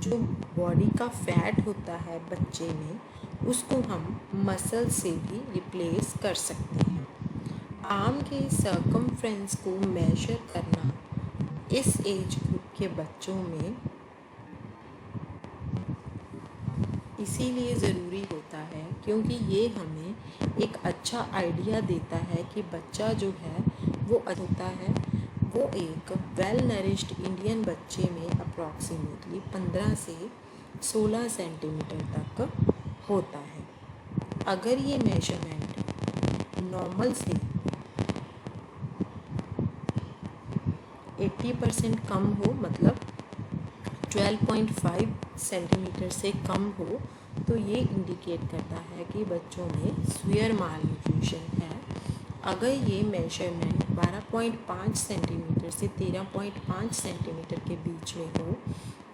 जो बॉडी का फैट होता है बच्चे में उसको हम मसल से भी रिप्लेस कर सकते हैं। आर्म के सर्कमफ्रेंस को मेजर करना इस एज ग्रुप के बच्चों में इसीलिए ज़रूरी होता है क्योंकि ये हमें एक अच्छा आइडिया देता है कि बच्चा जो है वो होता है वो एक वेल नरिश्ड इंडियन बच्चे में अप्रॉक्सीमेटली 15 से 16 सेंटीमीटर तक होता है। अगर ये मेजरमेंट नॉर्मल से 80% कम हो, मतलब 12.5 सेंटीमीटर से कम हो, तो ये इंडिकेट करता है कि बच्चों में सीवियर माल न्यूट्रिशन है। अगर ये मेजरमेंट 12.5 सेंटीमीटर से 13.5 सेंटीमीटर के बीच में हो,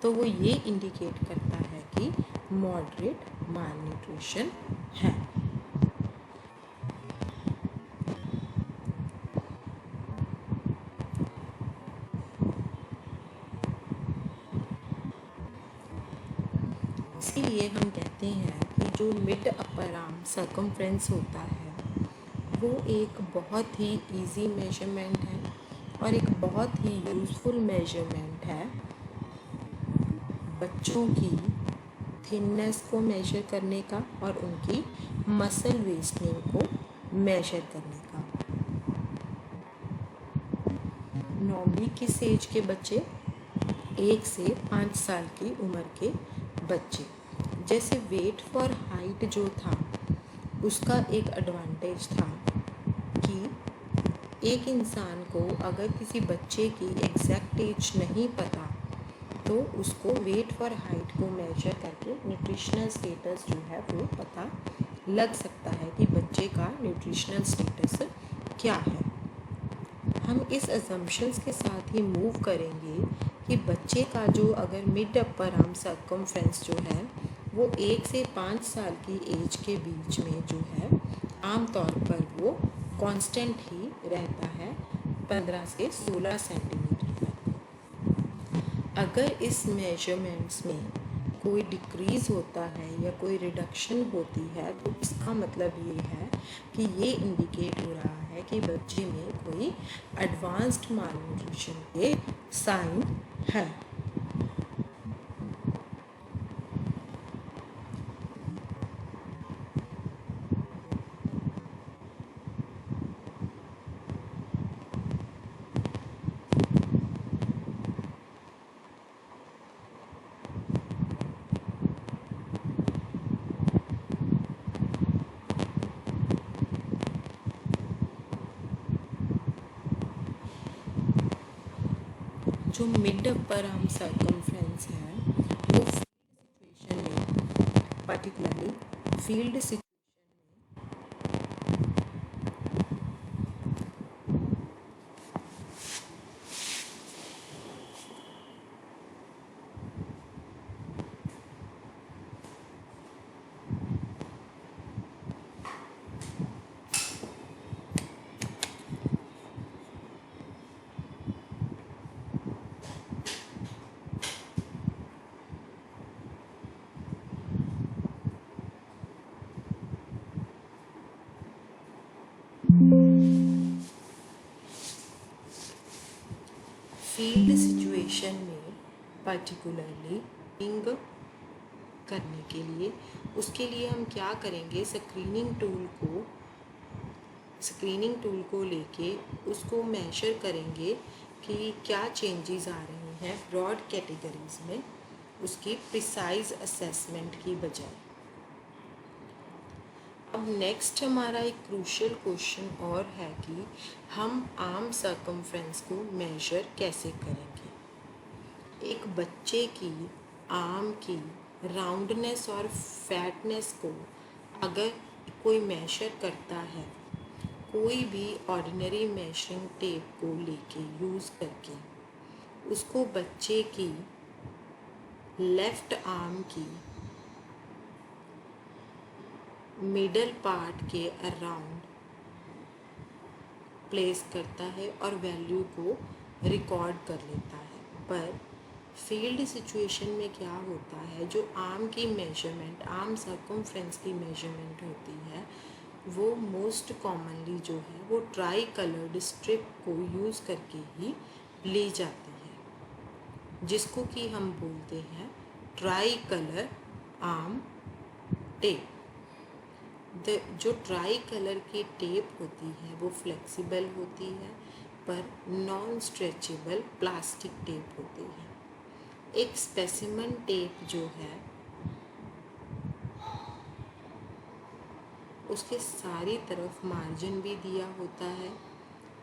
तो वो ये इंडिकेट करता है कि मॉडरेट माल न्यूट्रिशन है। इसीलिए हम कहते हैं कि जो मिड अपर आर्म सर्कमफ्रेंस होता है वो एक बहुत ही इजी मेजरमेंट है और एक बहुत ही यूज़फुल मेजरमेंट है बच्चों की थिननेस को मेजर करने का और उनकी मसल वेस्टनिंग को मेजर करने का। नॉर्मली किस एज के बच्चे? 1 से 5 साल की उम्र के बच्चे। जैसे वेट फॉर हाइट जो था उसका एक एडवांटेज था कि एक इंसान को अगर किसी बच्चे की एग्जैक्ट एज नहीं पता तो उसको वेट फॉर हाइट को मेजर करके न्यूट्रिशनल स्टेटस जो है वो पता लग सकता है कि बच्चे का न्यूट्रिशनल स्टेटस क्या है। हम इस अजम्पशंस के साथ ही मूव करेंगे कि बच्चे का जो अगर मिड अपर आर्म सर्कमफ्रेंस जो है वो 1 से 5 साल की एज के बीच में जो है आमतौर पर वो कांस्टेंट ही रहता है 15 से 16 सेंटीमीटर तक। अगर इस मेजरमेंट्स में कोई डिक्रीज़ होता है या कोई रिडक्शन होती है तो इसका मतलब ये है कि ये इंडिकेट हो रहा है कि बच्चे में कोई एडवांस्ड मालन्यूट्रिशन के साइन है। जो मिड अपर आर्म सर्कमफ्रेंस है वो सिचुएशन में पर्टिकुलरली फील्ड फील्ड सिचुएशन में पर्टिकुलरली इंग करने के लिए उसके लिए हम क्या करेंगे, स्क्रीनिंग टूल को लेके उसको मेजर करेंगे कि क्या चेंजेस आ रही हैं ब्रॉड कैटेगरीज में उसकी प्रिसाइज असेसमेंट की बजाय। अब नेक्स्ट हमारा एक क्रूशियल क्वेश्चन और है कि हम आर्म सर्कमफ्रेंस को मेजर कैसे करेंगे। एक बच्चे की आर्म की राउंडनेस और फैटनेस को अगर कोई मेजर करता है कोई भी ऑर्डिनरी मेजरिंग टेप को लेके यूज़ करके, उसको बच्चे की लेफ़्ट आर्म की मिडल पार्ट के अराउंड प्लेस करता है और वैल्यू को रिकॉर्ड कर लेता है। पर फील्ड सिचुएशन में क्या होता है, जो आर्म की मेजरमेंट, आर्म सर्कमफ्रेंस की मेजरमेंट होती है वो मोस्ट कॉमनली जो है वो ट्राई कलर्ड स्ट्रिप को यूज़ करके ही ली जाती है, जिसको कि हम बोलते हैं ट्राई कलर आर्म टेप। जो ट्राई कलर की टेप होती है वो फ्लेक्सिबल होती है पर नॉन स्ट्रेचेबल प्लास्टिक टेप होती है। एक स्पेसिमन टेप जो है उसके सारी तरफ मार्जिन भी दिया होता है।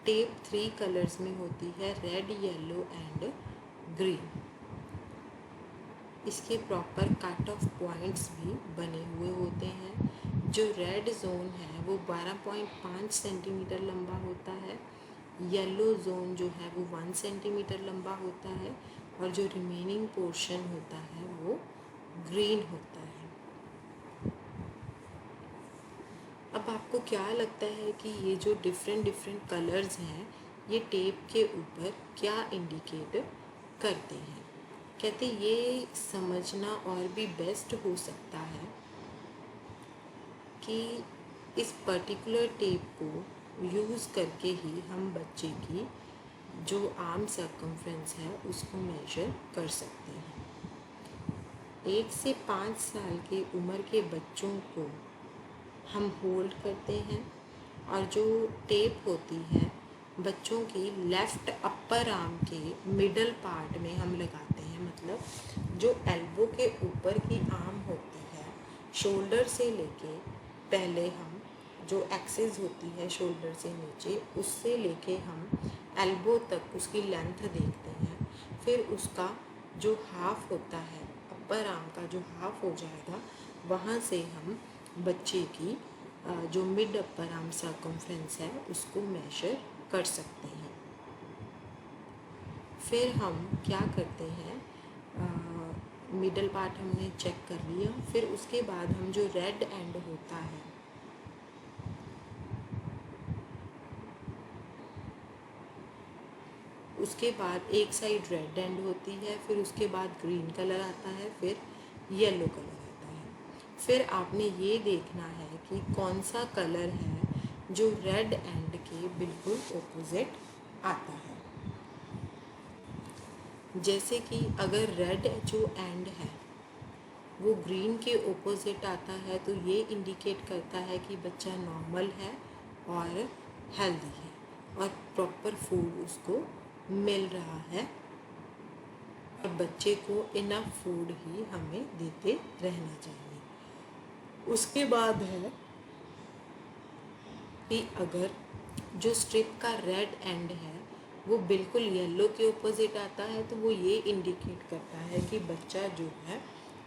टेप 3 कलर्स में होती है, रेड, येलो एंड ग्रीन। इसके प्रॉपर कट ऑफ पॉइंट्स भी बने हुए होते हैं। जो रेड जोन है वो 12.5 सेंटीमीटर लंबा होता है, येलो जोन जो है वो 1 सेंटीमीटर लंबा होता है, और जो रिमेनिंग पोर्शन होता है वो ग्रीन होता है। अब आपको क्या लगता है कि ये जो डिफरेंट कलर्स हैं ये टेप के ऊपर क्या इंडिकेट करते हैं? कहते ये समझना और भी बेस्ट हो सकता है कि इस पर्टिकुलर टेप को यूज़ करके ही हम बच्चे की जो आर्म सर्कमफ्रेंस है उसको मेजर कर सकते हैं। 1 से 5 साल के उम्र के बच्चों को हम होल्ड करते हैं, और जो टेप होती है बच्चों की लेफ़्ट अपर आर्म के मिडल पार्ट में हम लगाते हैं। मतलब जो एल्बो के ऊपर की आर्म होती है, शोल्डर से लेके पहले हम जो एक्सिस होती है शोल्डर से नीचे, उससे लेके हम एल्बो तक उसकी लेंथ देखते हैं। फिर उसका जो हाफ होता है, अपर आर्म का जो हाफ हो जाएगा, वहाँ से हम बच्चे की जो मिड अपर आर्म सर्कमफ्रेंस है उसको मेजर कर सकते हैं। फिर हम क्या करते हैं, मिडल पार्ट हमने चेक कर लिया। फिर उसके बाद हम जो रेड एंड होता है उसके बाद एक साइड रेड एंड होती है, फिर उसके बाद ग्रीन कलर आता है, फिर येलो कलर आता है। फिर आपने ये देखना है कि कौन सा कलर है जो रेड एंड के बिल्कुल ऑपोजिट आता है। जैसे कि अगर रेड जो एंड है वो ग्रीन के ऑपोजिट आता है तो ये इंडिकेट करता है कि बच्चा नॉर्मल है और हेल्दी है और प्रॉपर फूड उसको मिल रहा है, और बच्चे को इनफ फूड ही हमें देते रहना चाहिए। उसके बाद है कि अगर जो स्ट्रिप का रेड एंड है वो बिल्कुल येलो के ऑपोजिट आता है तो वो ये इंडिकेट करता है कि बच्चा जो है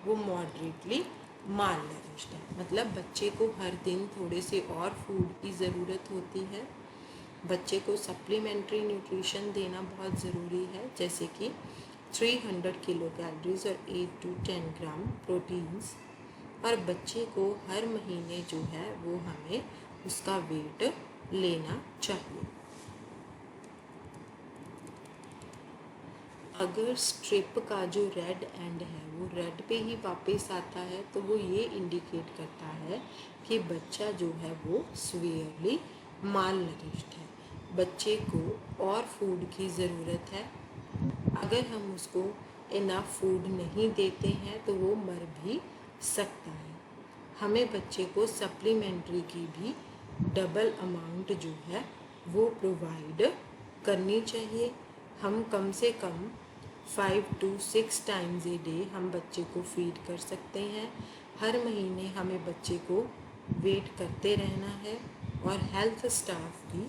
वो मॉडरेटली माल नरिश्ड है। मतलब बच्चे को हर दिन थोड़े से और फूड की ज़रूरत होती है। बच्चे को सप्लीमेंट्री न्यूट्रिशन देना बहुत ज़रूरी है, जैसे कि 300 किलो कैलोरीज और 8 to 10 ग्राम प्रोटीन्स। और बच्चे को हर महीने जो है वो हमें उसका वेट लेना चाहिए। अगर स्ट्रिप का जो रेड एंड है वो रेड पे ही वापस आता है तो वो ये इंडिकेट करता है कि बच्चा जो है वो सीवियरली माल नरिश्ड है, बच्चे को और फूड की ज़रूरत है। अगर हम उसको इनफ फूड नहीं देते हैं तो वो मर भी सकता है। हमें बच्चे को सप्लीमेंट्री की भी डबल अमाउंट जो है वो प्रोवाइड करनी चाहिए। हम कम से कम 5 to 6 टाइम्स ए डे हम बच्चे को फीड कर सकते हैं। हर महीने हमें बच्चे को वेट करते रहना है और हेल्थ स्टाफ की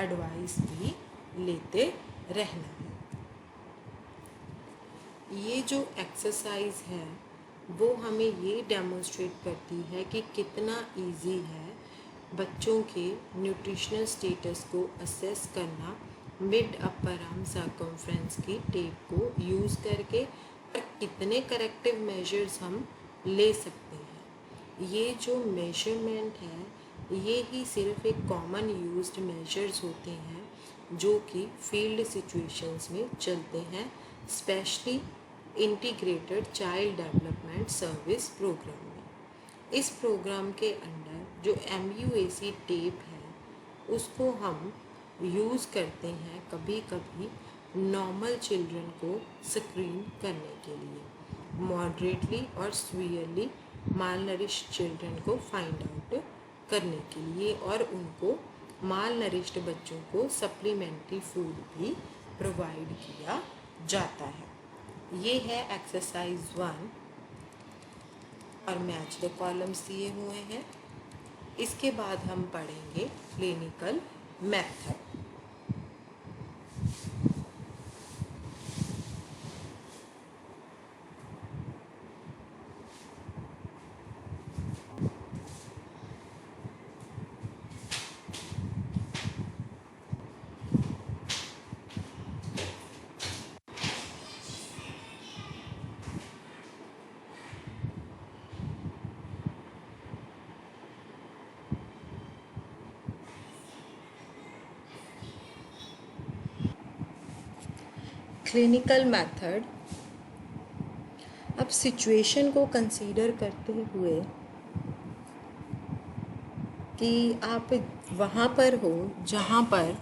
एडवाइस भी लेते रहना है। ये जो एक्सरसाइज है वो हमें ये डेमोन्स्ट्रेट करती है कि कितना इजी है बच्चों के न्यूट्रिशनल स्टेटस को असेस करना मिड अपर आर्म सर्कमफ्रेंस की टेप को यूज़ करके, और कितने करेक्टिव मेजर्स हम ले सकते हैं। ये जो मेजरमेंट है ये ही सिर्फ एक कॉमन यूज्ड मेजर्स होते हैं जो कि फील्ड सिचुएशंस में चलते हैं, specially integrated child development service program में। इस प्रोग्राम के अंडर जो MUAC टेप है उसको हम यूज़ करते हैं कभी कभी नॉर्मल चिल्ड्रन को स्क्रीन करने के लिए, मॉडरेटली और सीवियरली माल नरिश्ड चिल्ड्रन को फाइंड आउट करने के लिए, और उनको माल नरिश्ड बच्चों को सप्लीमेंट्री फूड भी प्रोवाइड किया जाता है। ये है एक्सरसाइज 1 और मैच द कॉलम्स दिए हुए हैं। इसके बाद हम पढ़ेंगे क्लिनिकल मेथड। क्लिनिकल मेथड, अब सिचुएशन को कंसीडर करते हुए कि आप वहाँ पर हो जहाँ पर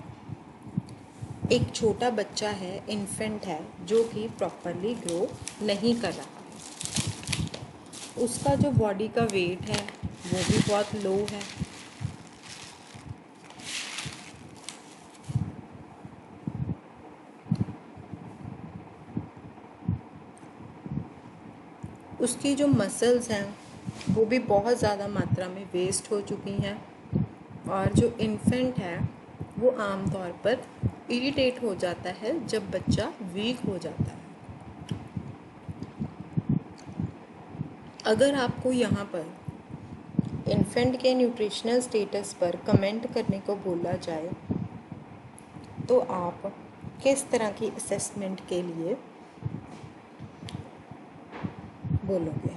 एक छोटा बच्चा है, इन्फेंट है, जो कि प्रॉपरली ग्रो नहीं कर रहा है। उसका जो बॉडी का वेट है वो भी बहुत लो है। उसकी जो मसल्स हैं वो भी बहुत ज़्यादा मात्रा में वेस्ट हो चुकी हैं, और जो इन्फेंट है वो आमतौर पर इरिटेट हो जाता है जब बच्चा वीक हो जाता है। अगर आपको यहाँ पर इन्फेंट के न्यूट्रिशनल स्टेटस पर कमेंट करने को बोला जाए तो आप किस तरह की असेसमेंट के लिए बोलोगे?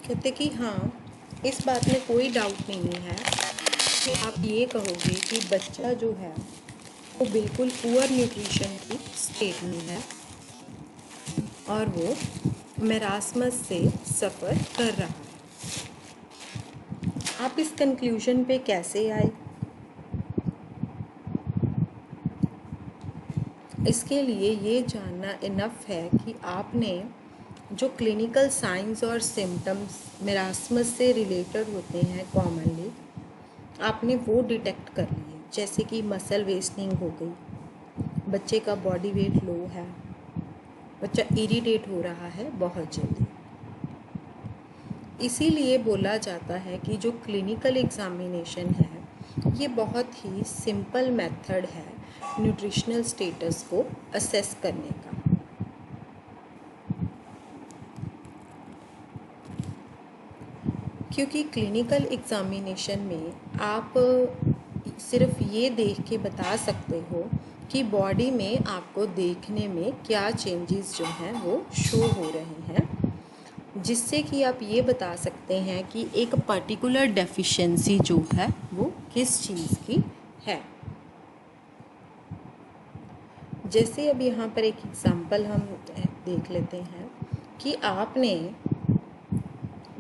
कहते कि हाँ, इस बात में कोई डाउट नहीं है कि आप ये कहोगे कि बच्चा जो है वो बिल्कुल पुअर न्यूट्रिशन की स्टेट में है और वो मेरास्मस से सफ़र कर रहा है। आप इस कंक्लूजन पे कैसे आए? इसके लिए ये जानना इनफ है कि आपने जो क्लिनिकल साइंस और सिम्टम्स मेरास्मस से रिलेटेड होते हैं कॉमनली, आपने वो डिटेक्ट कर लिए। जैसे कि मसल वेस्टिंग हो गई, बच्चे का बॉडी वेट लो है, बच्चा इरिटेट हो रहा है बहुत जल्दी। इसीलिए बोला जाता है कि जो क्लिनिकल एग्जामिनेशन है ये बहुत ही सिंपल मेथड है न्यूट्रिशनल स्टेटस को असेस करने का। क्योंकि क्लिनिकल एग्जामिनेशन में आप सिर्फ ये देख के बता सकते हो कि बॉडी में आपको देखने में क्या चेंजेस जो हैं वो शो हो रहे हैं, जिससे कि आप ये बता सकते हैं कि एक पर्टिकुलर डेफिशिएंसी जो है वो किस चीज़ की है। जैसे अब यहाँ पर एक एग्जांपल हम देख लेते हैं कि आपने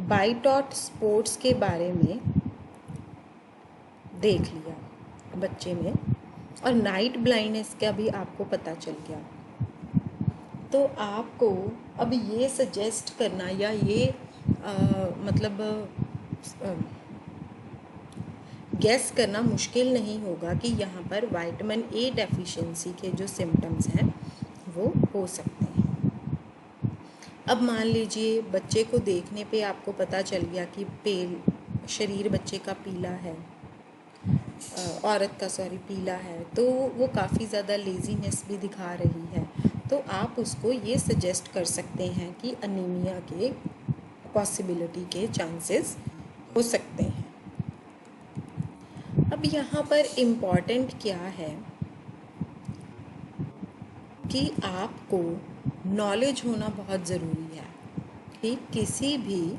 बाइटॉट स्पोर्ट्स के बारे में देख लिया बच्चे में, और नाइट ब्लाइंडनेस का भी आपको पता चल गया, तो आपको अब ये सजेस्ट करना या ये गेस करना मुश्किल नहीं होगा कि यहाँ पर विटामिन ए डेफिशिएंसी के जो सिम्टम्स हैं वो हो सकते हैं। अब मान लीजिए बच्चे को देखने पे आपको पता चल गया कि शरीर बच्चे का पीला है, औरत का पीला है, तो वो काफ़ी ज़्यादा लेज़ीनेस भी दिखा रही है, तो आप उसको ये सजेस्ट कर सकते हैं कि अनीमिया के पॉसिबिलिटी के चांसेस हो सकते हैं। अब यहाँ पर इम्पॉर्टेंट क्या है कि आपको नॉलेज होना बहुत ज़रूरी है कि किसी भी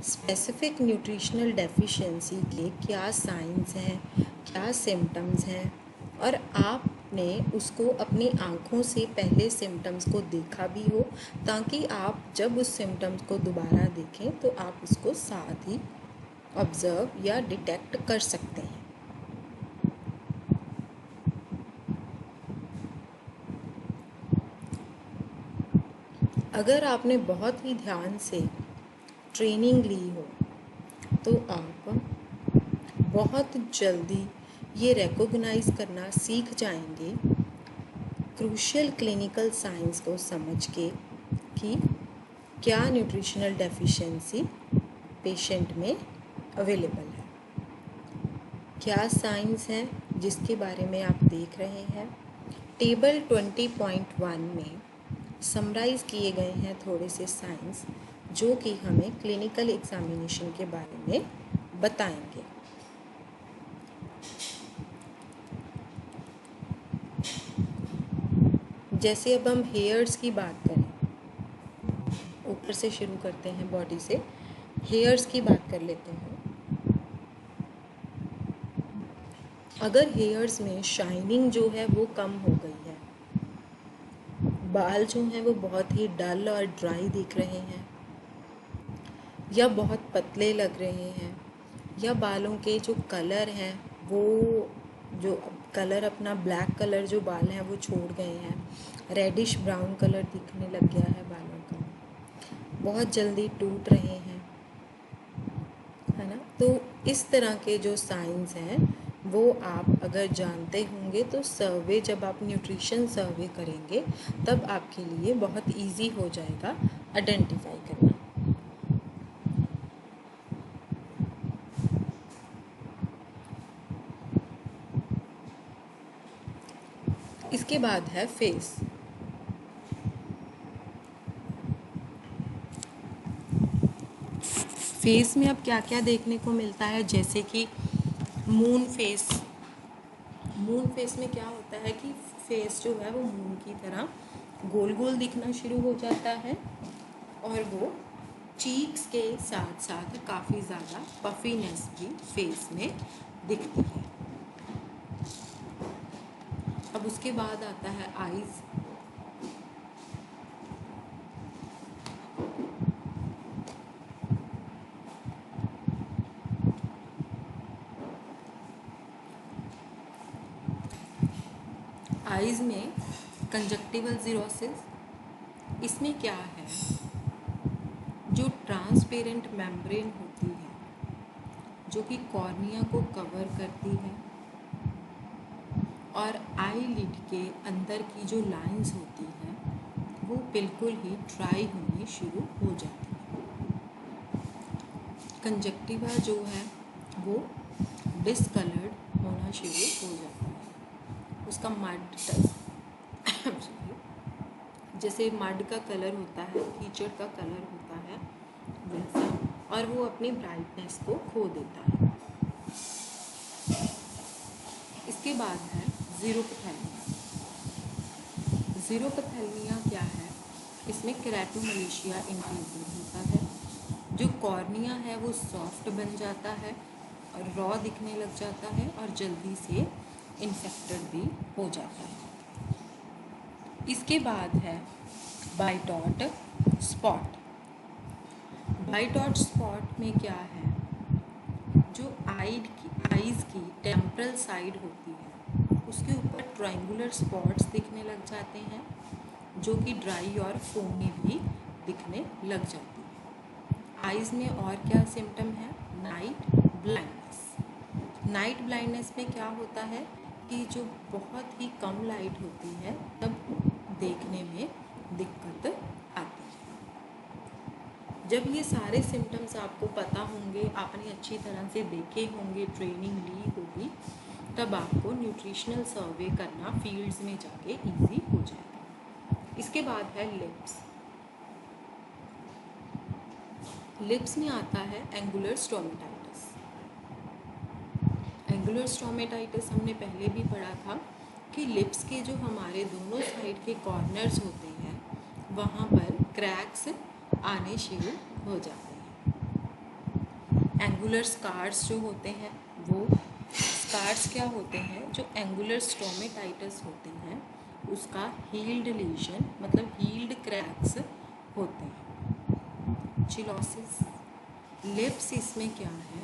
स्पेसिफिक न्यूट्रिशनल डेफिशिएंसी के क्या साइंस हैं, क्या सिम्टम्स हैं, और आपने उसको अपनी आँखों से पहले सिम्टम्स को देखा भी हो, ताकि आप जब उस सिम्टम्स को दोबारा देखें तो आप उसको साथ ही ऑब्ज़र्व या डिटेक्ट कर सकते हैं। अगर आपने बहुत ही ध्यान से ट्रेनिंग ली हो तो आप बहुत जल्दी ये रिकॉग्नाइज करना सीख जाएंगे क्रूशियल क्लिनिकल साइंस को समझ के कि क्या न्यूट्रिशनल डेफिशिएंसी पेशेंट में अवेलेबल है। क्या साइंस है जिसके बारे में आप देख रहे हैं। टेबल 20.1 में समराइज किए गए हैं थोड़े से साइंस जो कि हमें क्लिनिकल एग्जामिनेशन के बारे में बताएंगे। जैसे अब हम हेयर्स की बात करें, ऊपर से शुरू करते हैं, बॉडी से हेयर्स की बात कर लेते हैं। अगर हेयर्स में शाइनिंग जो है वो कम हो गई है, बाल जो हैं वो बहुत ही डल और ड्राई दिख रहे हैं, या बहुत पतले लग रहे हैं, या बालों के जो कलर हैं वो जो कलर अपना ब्लैक कलर जो बाल हैं वो छोड़ गए हैं, रेडिश ब्राउन कलर दिखने लग गया है बालों का, बहुत जल्दी टूट रहे हैं, है ना। तो इस तरह के जो साइंस हैं वो आप अगर जानते होंगे तो सर्वे, जब आप न्यूट्रिशन सर्वे करेंगे तब आपके लिए बहुत इजी हो जाएगा आइडेंटिफाई करना। इसके बाद है फेस। फेस में अब क्या क्या देखने को मिलता है, जैसे कि मून फेस। मून फेस में क्या होता है कि फेस जो है वो मून की तरह गोल गोल दिखना शुरू हो जाता है और वो चीक्स के साथ साथ काफ़ी ज़्यादा पफीनेस भी फेस में दिखती है। अब उसके बाद आता है आईज़। आईज़ में कंजक्टिवल जीरोसिस। इसमें क्या है, जो ट्रांसपेरेंट मेम्ब्रेन होती है जो कि कॉर्निया को कवर करती है और आई लिड के अंदर की जो लाइंस होती हैं वो बिल्कुल ही ड्राई होनी शुरू हो जाती है। कंजक्टिवा जो है वो डिसकलर्ड होना शुरू हो जाता है। उसका मड जैसे मड का कलर होता है, कीचड़ का कलर होता है वैसा, और वो अपनी ब्राइटनेस को खो देता है। इसके बाद है ज़ीरोपैथेल्मिया। ज़ीरोपैथेल्मिया क्या है, इसमें केराटोमलेशिया इंक्रीजिंग होता है। जो कॉर्निया है वो सॉफ्ट बन जाता है और रॉ दिखने लग जाता है और जल्दी से इन्फेक्टेड भी हो जाता है। इसके बाद है बाइटॉट स्पॉट। बाइटॉट स्पॉट में क्या है, जो आईज़ की टेम्परल साइड होती है उसके ऊपर ट्रायंगुलर स्पॉट्स दिखने लग जाते हैं जो कि ड्राई और फोमी भी दिखने लग जाती है। आईज़ में और क्या सिम्टम है, नाइट ब्लाइंडनेस। नाइट ब्लाइंडनेस में क्या होता है कि जो बहुत ही कम लाइट होती है तब देखने में दिक्कत आती है। जब ये सारे सिम्टम्स आपको पता होंगे, आपने अच्छी तरह से देखे होंगे, ट्रेनिंग ली होगी, तब आपको न्यूट्रिशनल सर्वे करना फील्ड्स में जाके इजी हो जाएगा। इसके बाद है लिप्स। लिप्स में आता है एंगुलर स्टोमेटाइटिस। एंगुलर स्टोमेटाइटिस हमने पहले भी पढ़ा था कि लिप्स के जो हमारे दोनों साइड के कॉर्नर्स होते हैं वहाँ पर क्रैक्स आने शुरू हो जाते हैं। एंगुलर स्कार्स जो होते हैं, वो स्कार्स क्या होते हैं, जो एंगुलर स्टोमेटाइटिस होते हैं उसका हील्ड लीजन मतलब हील्ड क्रैक्स होते हैं। चिलोसिस। लिप्स इसमें क्या है,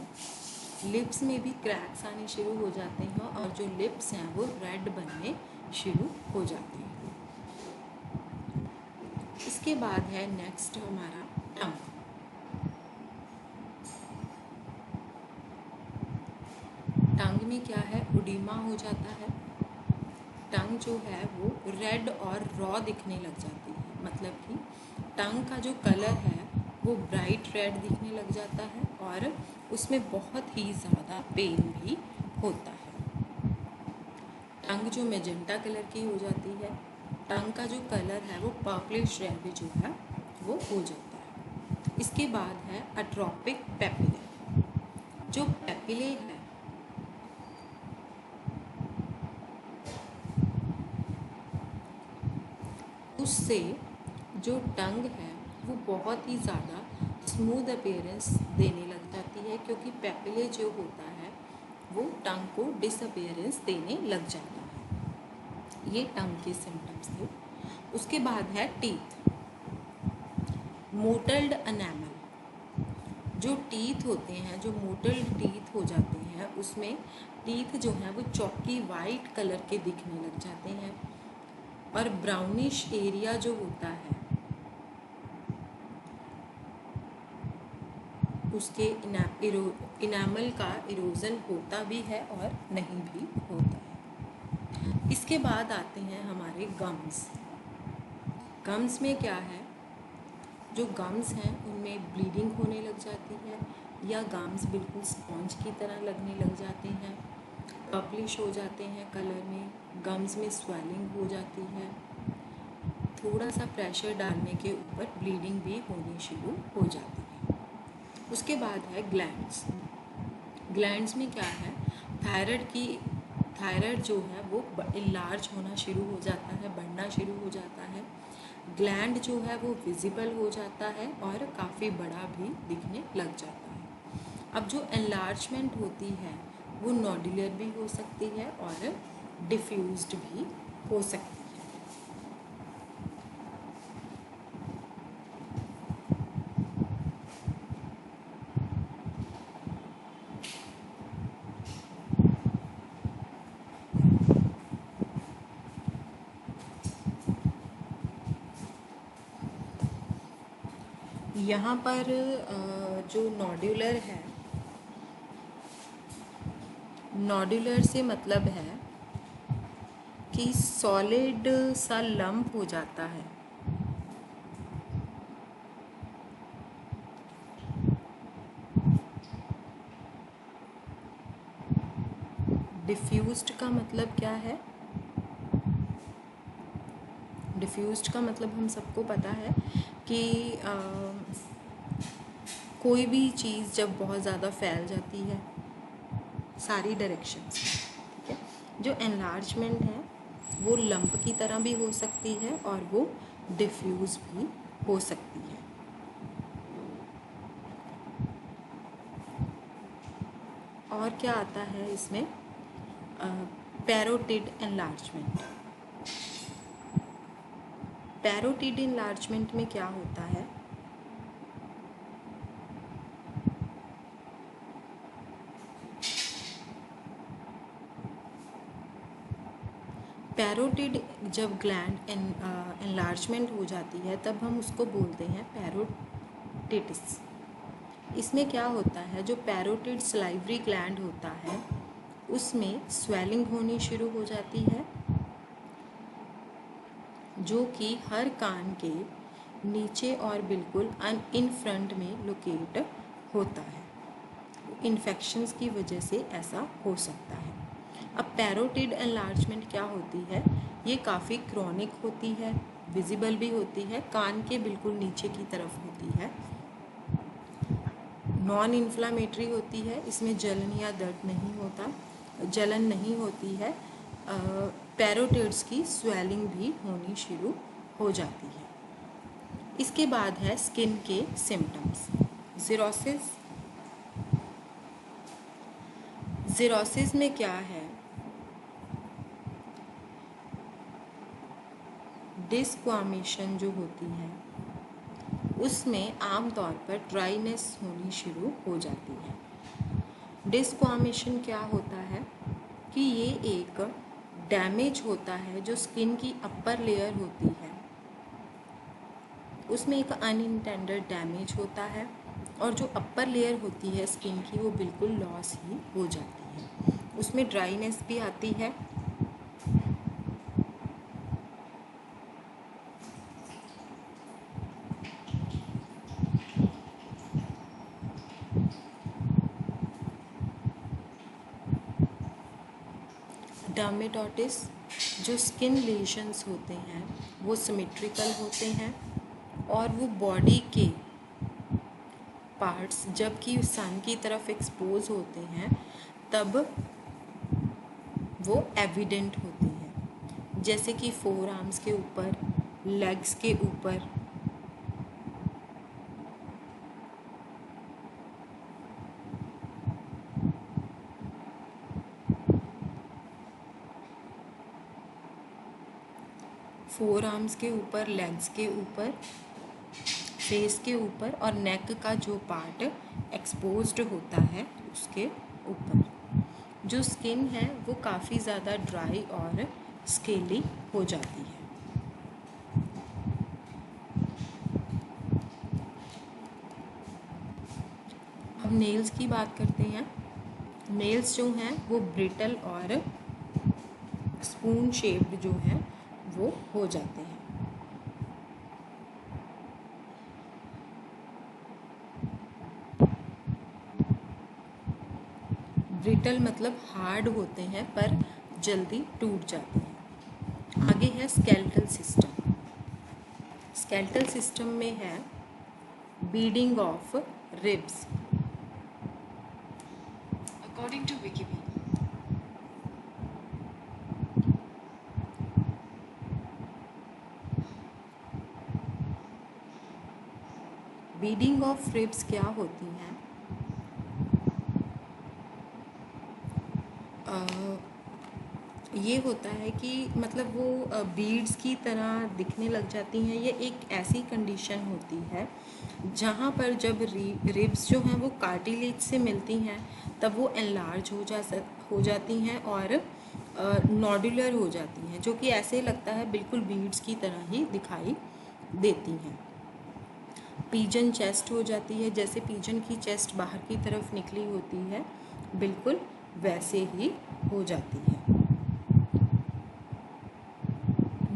लिप्स में भी क्रैक्स आने शुरू हो जाते हैं और जो लिप्स हैं वो रेड बनने शुरू हो जाते हैं। इसके बाद है नेक्स्ट हमारा टंग। टंग में क्या है, उडीमा हो जाता है। टंग जो है वो रेड और रॉ दिखने लग जाती है, मतलब कि टंग का जो कलर है वो ब्राइट रेड दिखने लग जाता है और उसमें बहुत ही ज़्यादा पेन भी होता है। टंग जो मेजेंटा कलर की हो जाती है, टंग का जो कलर है वो पर्पलिश रेड जो है वो हो जाता है। इसके बाद है अट्रोपिक पेपिले। जो पेपिले है उससे जो टंग है वो बहुत ही ज़्यादा स्मूथ अपीयरेंस देने लग जाती है, क्योंकि पेपिले जो होता है वो टंग को डिसअपीयरेंस देने लग जाता है। ये टंग के सिम्टम्स थे। उसके बाद है टीथ, मोटल्ड एनामल। जो टीथ होते हैं, जो मोटल्ड टीथ हो जाते हैं, उसमें टीथ जो हैं वो चॉकी वाइट कलर के दिखने लग जाते हैं और ब्राउनिश एरिया जो होता है उसके इनामल का इरोजन होता भी है और नहीं भी होता है। इसके बाद आते हैं हमारे गम्स। गम्स में क्या है, जो गम्स हैं उनमें ब्लीडिंग होने लग जाती है या गम्स बिल्कुल स्पॉन्ज की तरह लगने लग जाते हैं, पर्पलिश हो जाते हैं कलर में, गम्स में स्वेलिंग हो जाती है, थोड़ा सा प्रेशर डालने के ऊपर ब्लीडिंग भी होनी शुरू हो जाती है। उसके बाद है ग्लैंड्स। ग्लैंड्स में क्या है, थायराइड जो है वो इनलार्ज होना शुरू हो जाता है, बढ़ना शुरू हो जाता है। ग्लैंड जो है वो विजिबल हो जाता है और काफ़ी बड़ा भी दिखने लग जाता है। अब जो एनलार्जमेंट होती है वो नोडुलर भी हो सकती है और डिफ्यूज्ड भी हो सकती है। यहाँ पर जो नोडुलर है, नोडुलर से मतलब है कि सॉलिड सा लंप हो जाता है। डिफ्यूज्ड का मतलब क्या है, डिफ्यूज्ड का मतलब हम सबको पता है कि कोई भी चीज़ जब बहुत ज़्यादा फैल जाती है सारी डायरेक्शंस, ठीक है। जो एनलार्जमेंट है वो लंप की तरह भी हो सकती है और वो डिफ्यूज भी हो सकती है। और क्या आता है इसमें, पैरोटिड एनलार्जमेंट। पैरोटिड एनलार्जमेंट में क्या होता है, पैरोटिड जब ग्लैंड एनलार्जमेंट हो जाती है तब हम उसको बोलते हैं पैरोटिटिस। इसमें क्या होता है, जो पैरोटिड सलाइवरी ग्लैंड होता है उसमें स्वेलिंग होनी शुरू हो जाती है, जो कि हर कान के नीचे और बिल्कुल इन फ्रंट में लोकेट होता है। इन्फेक्शंस की वजह से ऐसा हो सकता है। अब पैरोटिड एनलार्जमेंट क्या होती है, ये काफ़ी क्रॉनिक होती है, विजिबल भी होती है, कान के बिल्कुल नीचे की तरफ होती है, नॉन इन्फ्लामेटरी होती है, इसमें जलन या दर्द नहीं होता, जलन नहीं होती है, पैरोटिड्स की स्वेलिंग भी होनी शुरू हो जाती है। इसके बाद है स्किन के सिम्टम्स। ज़िरोसिस में क्या है, डिस्क्वामेशन जो होती है उसमें आमतौर पर ड्राइनेस होनी शुरू हो जाती है। डिस्क्वामेशन क्या होता है कि ये एक डैमेज होता है जो स्किन की अपर लेयर होती है, उसमें एक अनइंटेंडेड डैमेज होता है और जो अपर लेयर होती है स्किन की वो बिल्कुल लॉस ही हो जाती है। उसमें ड्राइनेस भी आती है। डर्मेटोटिस, जो स्किन लेशंस होते हैं वो सिमेट्रिकल होते हैं और वो बॉडी के पार्ट्स जबकि सन की तरफ एक्सपोज होते हैं तब वो एविडेंट होती है, जैसे कि फोर आर्म्स के ऊपर, लेग्स के ऊपर। फोर आर्म्स के ऊपर, लेग्स के ऊपर, फेस के ऊपर और नेक का जो पार्ट एक्सपोज्ड होता है उसके ऊपर। जो स्किन है वो काफ़ी ज़्यादा ड्राई और स्केली हो जाती है। अब नेल्स की बात करते हैं। नेल्स जो हैं वो ब्रिटल और स्पून शेप्ड जो है वो हो जाते हैं। ब्रिटल मतलब हार्ड होते हैं पर जल्दी टूट जाते हैं। आगे है स्केलेटल सिस्टम। स्केलेटल सिस्टम में है beading of ribs. According to Wikipedia, beading of ribs क्या होती हैं? ये होता है कि मतलब वो बीड्स की तरह दिखने लग जाती हैं। ये एक ऐसी कंडीशन होती है जहाँ पर जब रिब्स जो हैं वो कार्टिलेज से मिलती हैं तब वो एनलार्ज हो जाती हैं और नॉडुलर हो जाती हैं, जो कि ऐसे लगता है बिल्कुल बीड्स की तरह ही दिखाई देती हैं। पीजन चेस्ट हो जाती है, जैसे पीजन की चेस्ट बाहर की तरफ निकली होती है बिल्कुल वैसे ही हो जाती है।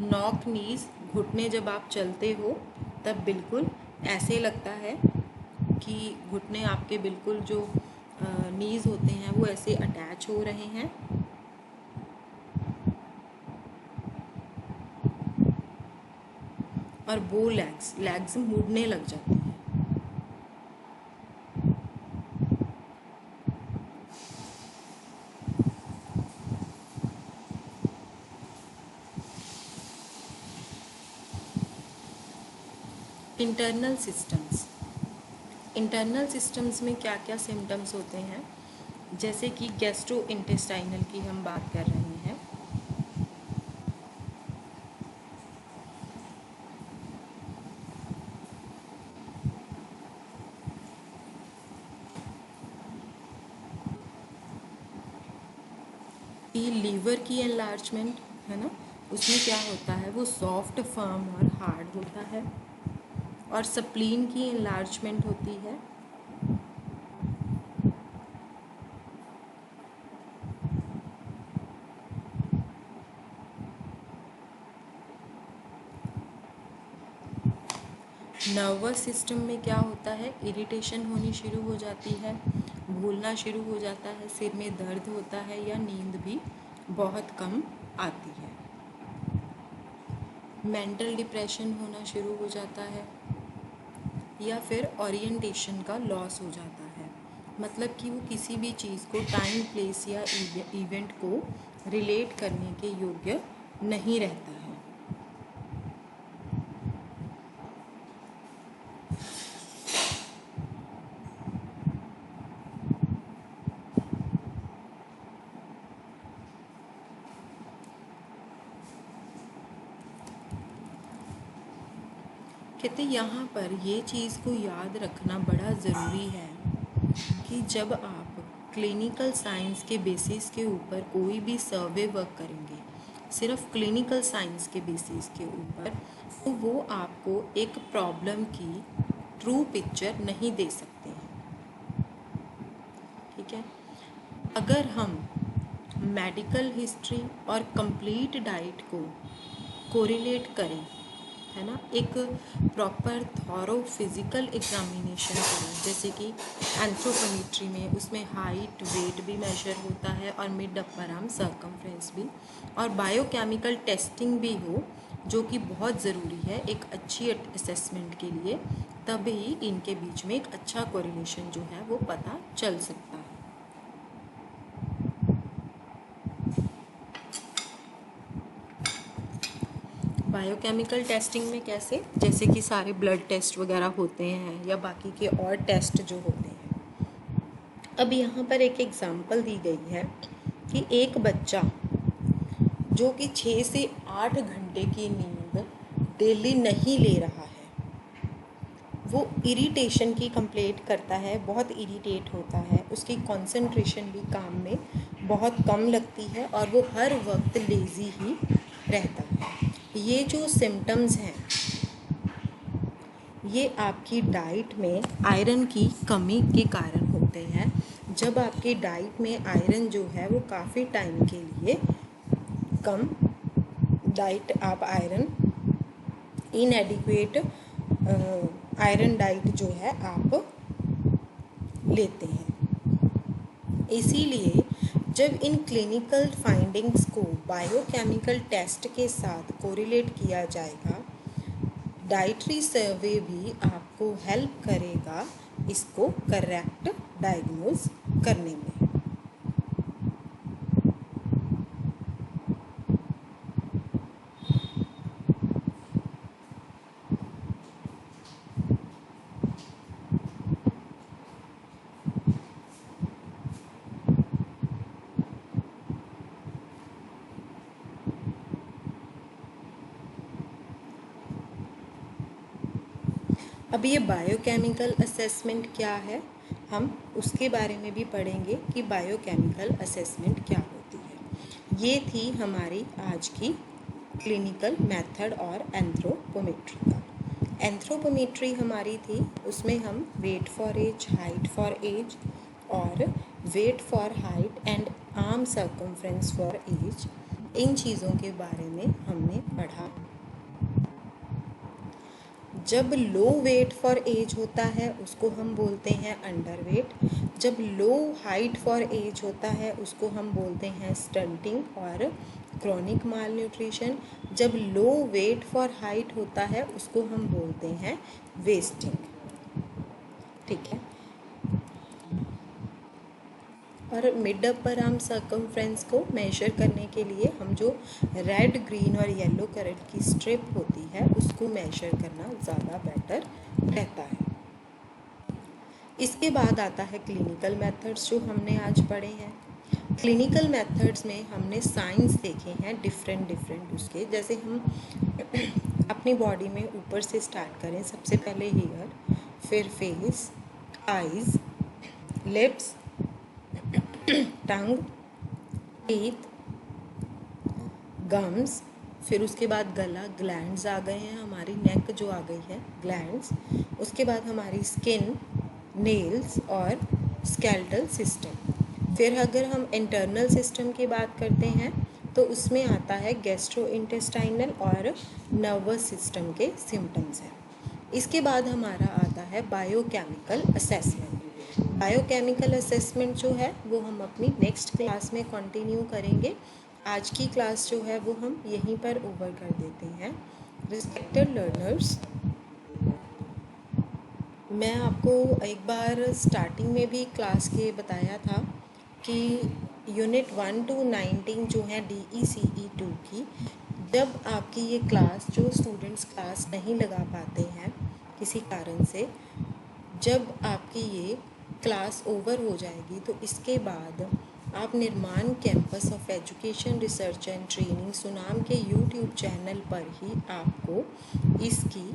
नॉक नीज, घुटने जब आप चलते हो तब बिल्कुल ऐसे लगता है कि घुटने आपके बिल्कुल जो नीज होते हैं वो ऐसे अटैच हो रहे हैं। और बो लेग्स मुड़ने लग जाती हैं। इंटरनल सिस्टम्स में क्या क्या सिम्टम्स होते हैं? जैसे कि गैस्ट्रो इंटेस्टाइनल की हम बात कर रहे हैं। ये लीवर की एनलार्जमेंट है ना, उसमें क्या होता है वो सॉफ्ट, फर्म और हार्ड होता है। और स्प्लीन की एनलार्जमेंट होती है। नर्वस सिस्टम में क्या होता है, इरिटेशन होनी शुरू हो जाती है, भूलना शुरू हो जाता है, सिर में दर्द होता है या नींद भी बहुत कम आती है। मेंटल डिप्रेशन होना शुरू हो जाता है या फिर ओरिएंटेशन का लॉस हो जाता है, मतलब कि वो किसी भी चीज़ को टाइम, प्लेस या इवेंट को रिलेट करने के योग्य नहीं रहता है। कहते यहाँ पर ये चीज़ को याद रखना बड़ा ज़रूरी है कि जब आप क्लिनिकल साइंस के बेसिस के ऊपर कोई भी सर्वे वर्क करेंगे, सिर्फ क्लिनिकल साइंस के बेसिस के ऊपर, तो वो आपको एक प्रॉब्लम की ट्रू पिक्चर नहीं दे सकते हैं। ठीक है, अगर हम मेडिकल हिस्ट्री और कंप्लीट डाइट को कोरिलेट करें, है ना, एक प्रॉपर थॉरो फिजिकल एग्जामिनेशन करें, जैसे कि एंथ्रोपोमेट्री में उसमें हाइट वेट भी मेजर होता है और मिड अपर आर्म सर्कमफ्रेंस भी, और बायोकेमिकल टेस्टिंग भी हो, जो कि बहुत ज़रूरी है एक अच्छी असेसमेंट के लिए, तभी इनके बीच में एक अच्छा कोरिलेशन जो है वो पता चल सकता है। बायोकेमिकल टेस्टिंग में कैसे, जैसे कि सारे ब्लड टेस्ट वगैरह होते हैं या बाकी के और टेस्ट जो होते हैं। अब यहाँ पर एक एग्जांपल दी गई है कि एक बच्चा जो कि 6 से 8 घंटे की नींद डेली नहीं ले रहा है, वो इरिटेशन की कंप्लेंट करता है, बहुत इरिटेट होता है, उसकी कंसंट्रेशन भी काम में बहुत कम लगती है और वो हर वक्त लेज़ी ही रहता है। ये जो सिम्टम्स हैं ये आपकी डाइट में आयरन की कमी के कारण होते हैं। जब आपकी डाइट में आयरन जो है वो काफ़ी टाइम के लिए कम डाइट, आप आयरन इनएडिक्वेट आयरन डाइट जो है आप लेते हैं। इसीलिए जब इन क्लिनिकल फाइंडिंग्स को बायोकेमिकल टेस्ट के साथ कोरिलेट किया जाएगा, डाइटरी सर्वे भी आपको हेल्प करेगा इसको करेक्ट डायग्नोज करने में। अब ये बायोकेमिकल असेसमेंट क्या है, हम उसके बारे में भी पढ़ेंगे कि बायोकेमिकल असेसमेंट क्या होती है। ये थी हमारी आज की क्लिनिकल मेथड और एंथ्रोपोमेट्री का। एंथ्रोपोमेट्री हमारी थी, उसमें हम weight for age, height for age और weight for height and arm circumference for age, इन चीज़ों के बारे में हमने पढ़ा। जब लो वेट फॉर एज होता है उसको हम बोलते हैं अंडरवेट, जब लो हाइट फॉर एज होता है उसको हम बोलते हैं स्टंटिंग और क्रॉनिक माल न्यूट्रिशन, जब लो वेट फॉर हाइट होता है उसको हम बोलते हैं वेस्टिंग। ठीक है, और मिड अपर आर्म सर्कमफ्रेंस को मेजर करने के लिए हम जो रेड, ग्रीन और येलो कलर की स्ट्रिप होती है उसको मेजर करना ज़्यादा बेटर रहता है। इसके बाद आता है क्लिनिकल मेथड्स जो हमने आज पढ़े हैं। क्लिनिकल मेथड्स में हमने साइंस देखे हैं डिफरेंट उसके, जैसे हम अपनी बॉडी में ऊपर से स्टार्ट करें, सबसे पहले हेयर, फिर फेस, आइज़, लिप्स, टंग, टीथ, गम्स, फिर उसके बाद गला, ग्लैंड्स आ गए हैं, हमारी नेक जो आ गई है ग्लैंड्स, उसके बाद हमारी स्किन, नेल्स और स्केलेटल सिस्टम। फिर अगर हम इंटरनल सिस्टम की बात करते हैं तो उसमें आता है गैस्ट्रो इंटेस्टाइनल और नर्वस सिस्टम के सिम्टम्स हैं। इसके बाद हमारा आता है बायोकेमिकल असेसमेंट। बायोकेमिकल असेसमेंट जो है वो हम अपनी नेक्स्ट क्लास में कंटिन्यू करेंगे। आज की क्लास जो है वो हम यहीं पर ओवर कर देते हैं। रिस्पेक्टेड लर्नर्स, मैं आपको एक बार स्टार्टिंग में भी क्लास के बताया था कि यूनिट 1 to 19 जो है DECE 2 की, जब आपकी ये क्लास, जो स्टूडेंट्स क्लास नहीं लगा पाते हैं किसी कारण से, जब आपकी ये क्लास ओवर हो जाएगी तो इसके बाद आप निर्माण campus of education research and training Sunam के यूट्यूब चैनल पर ही आपको इसकी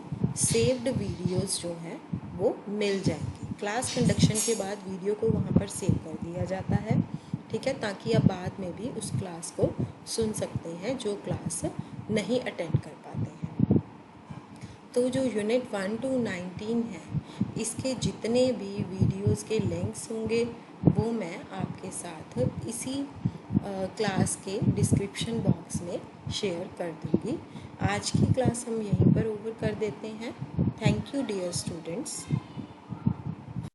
सेव्ड वीडियोस जो हैं वो मिल जाएंगी। क्लास कंडक्शन के बाद वीडियो को वहाँ पर सेव कर दिया जाता है, ठीक है, ताकि आप बाद में भी उस क्लास को सुन सकते हैं जो क्लास नहीं अटेंड कर पाते हैं। तो जो यूनिट 1 to 19 है, इसके जितने भी वीडियोस के लिंक्स होंगे वो मैं आपके साथ इसी क्लास के डिस्क्रिप्शन बॉक्स में शेयर कर दूँगी। आज की क्लास हम यहीं पर ओवर कर देते हैं। Thank you dear students.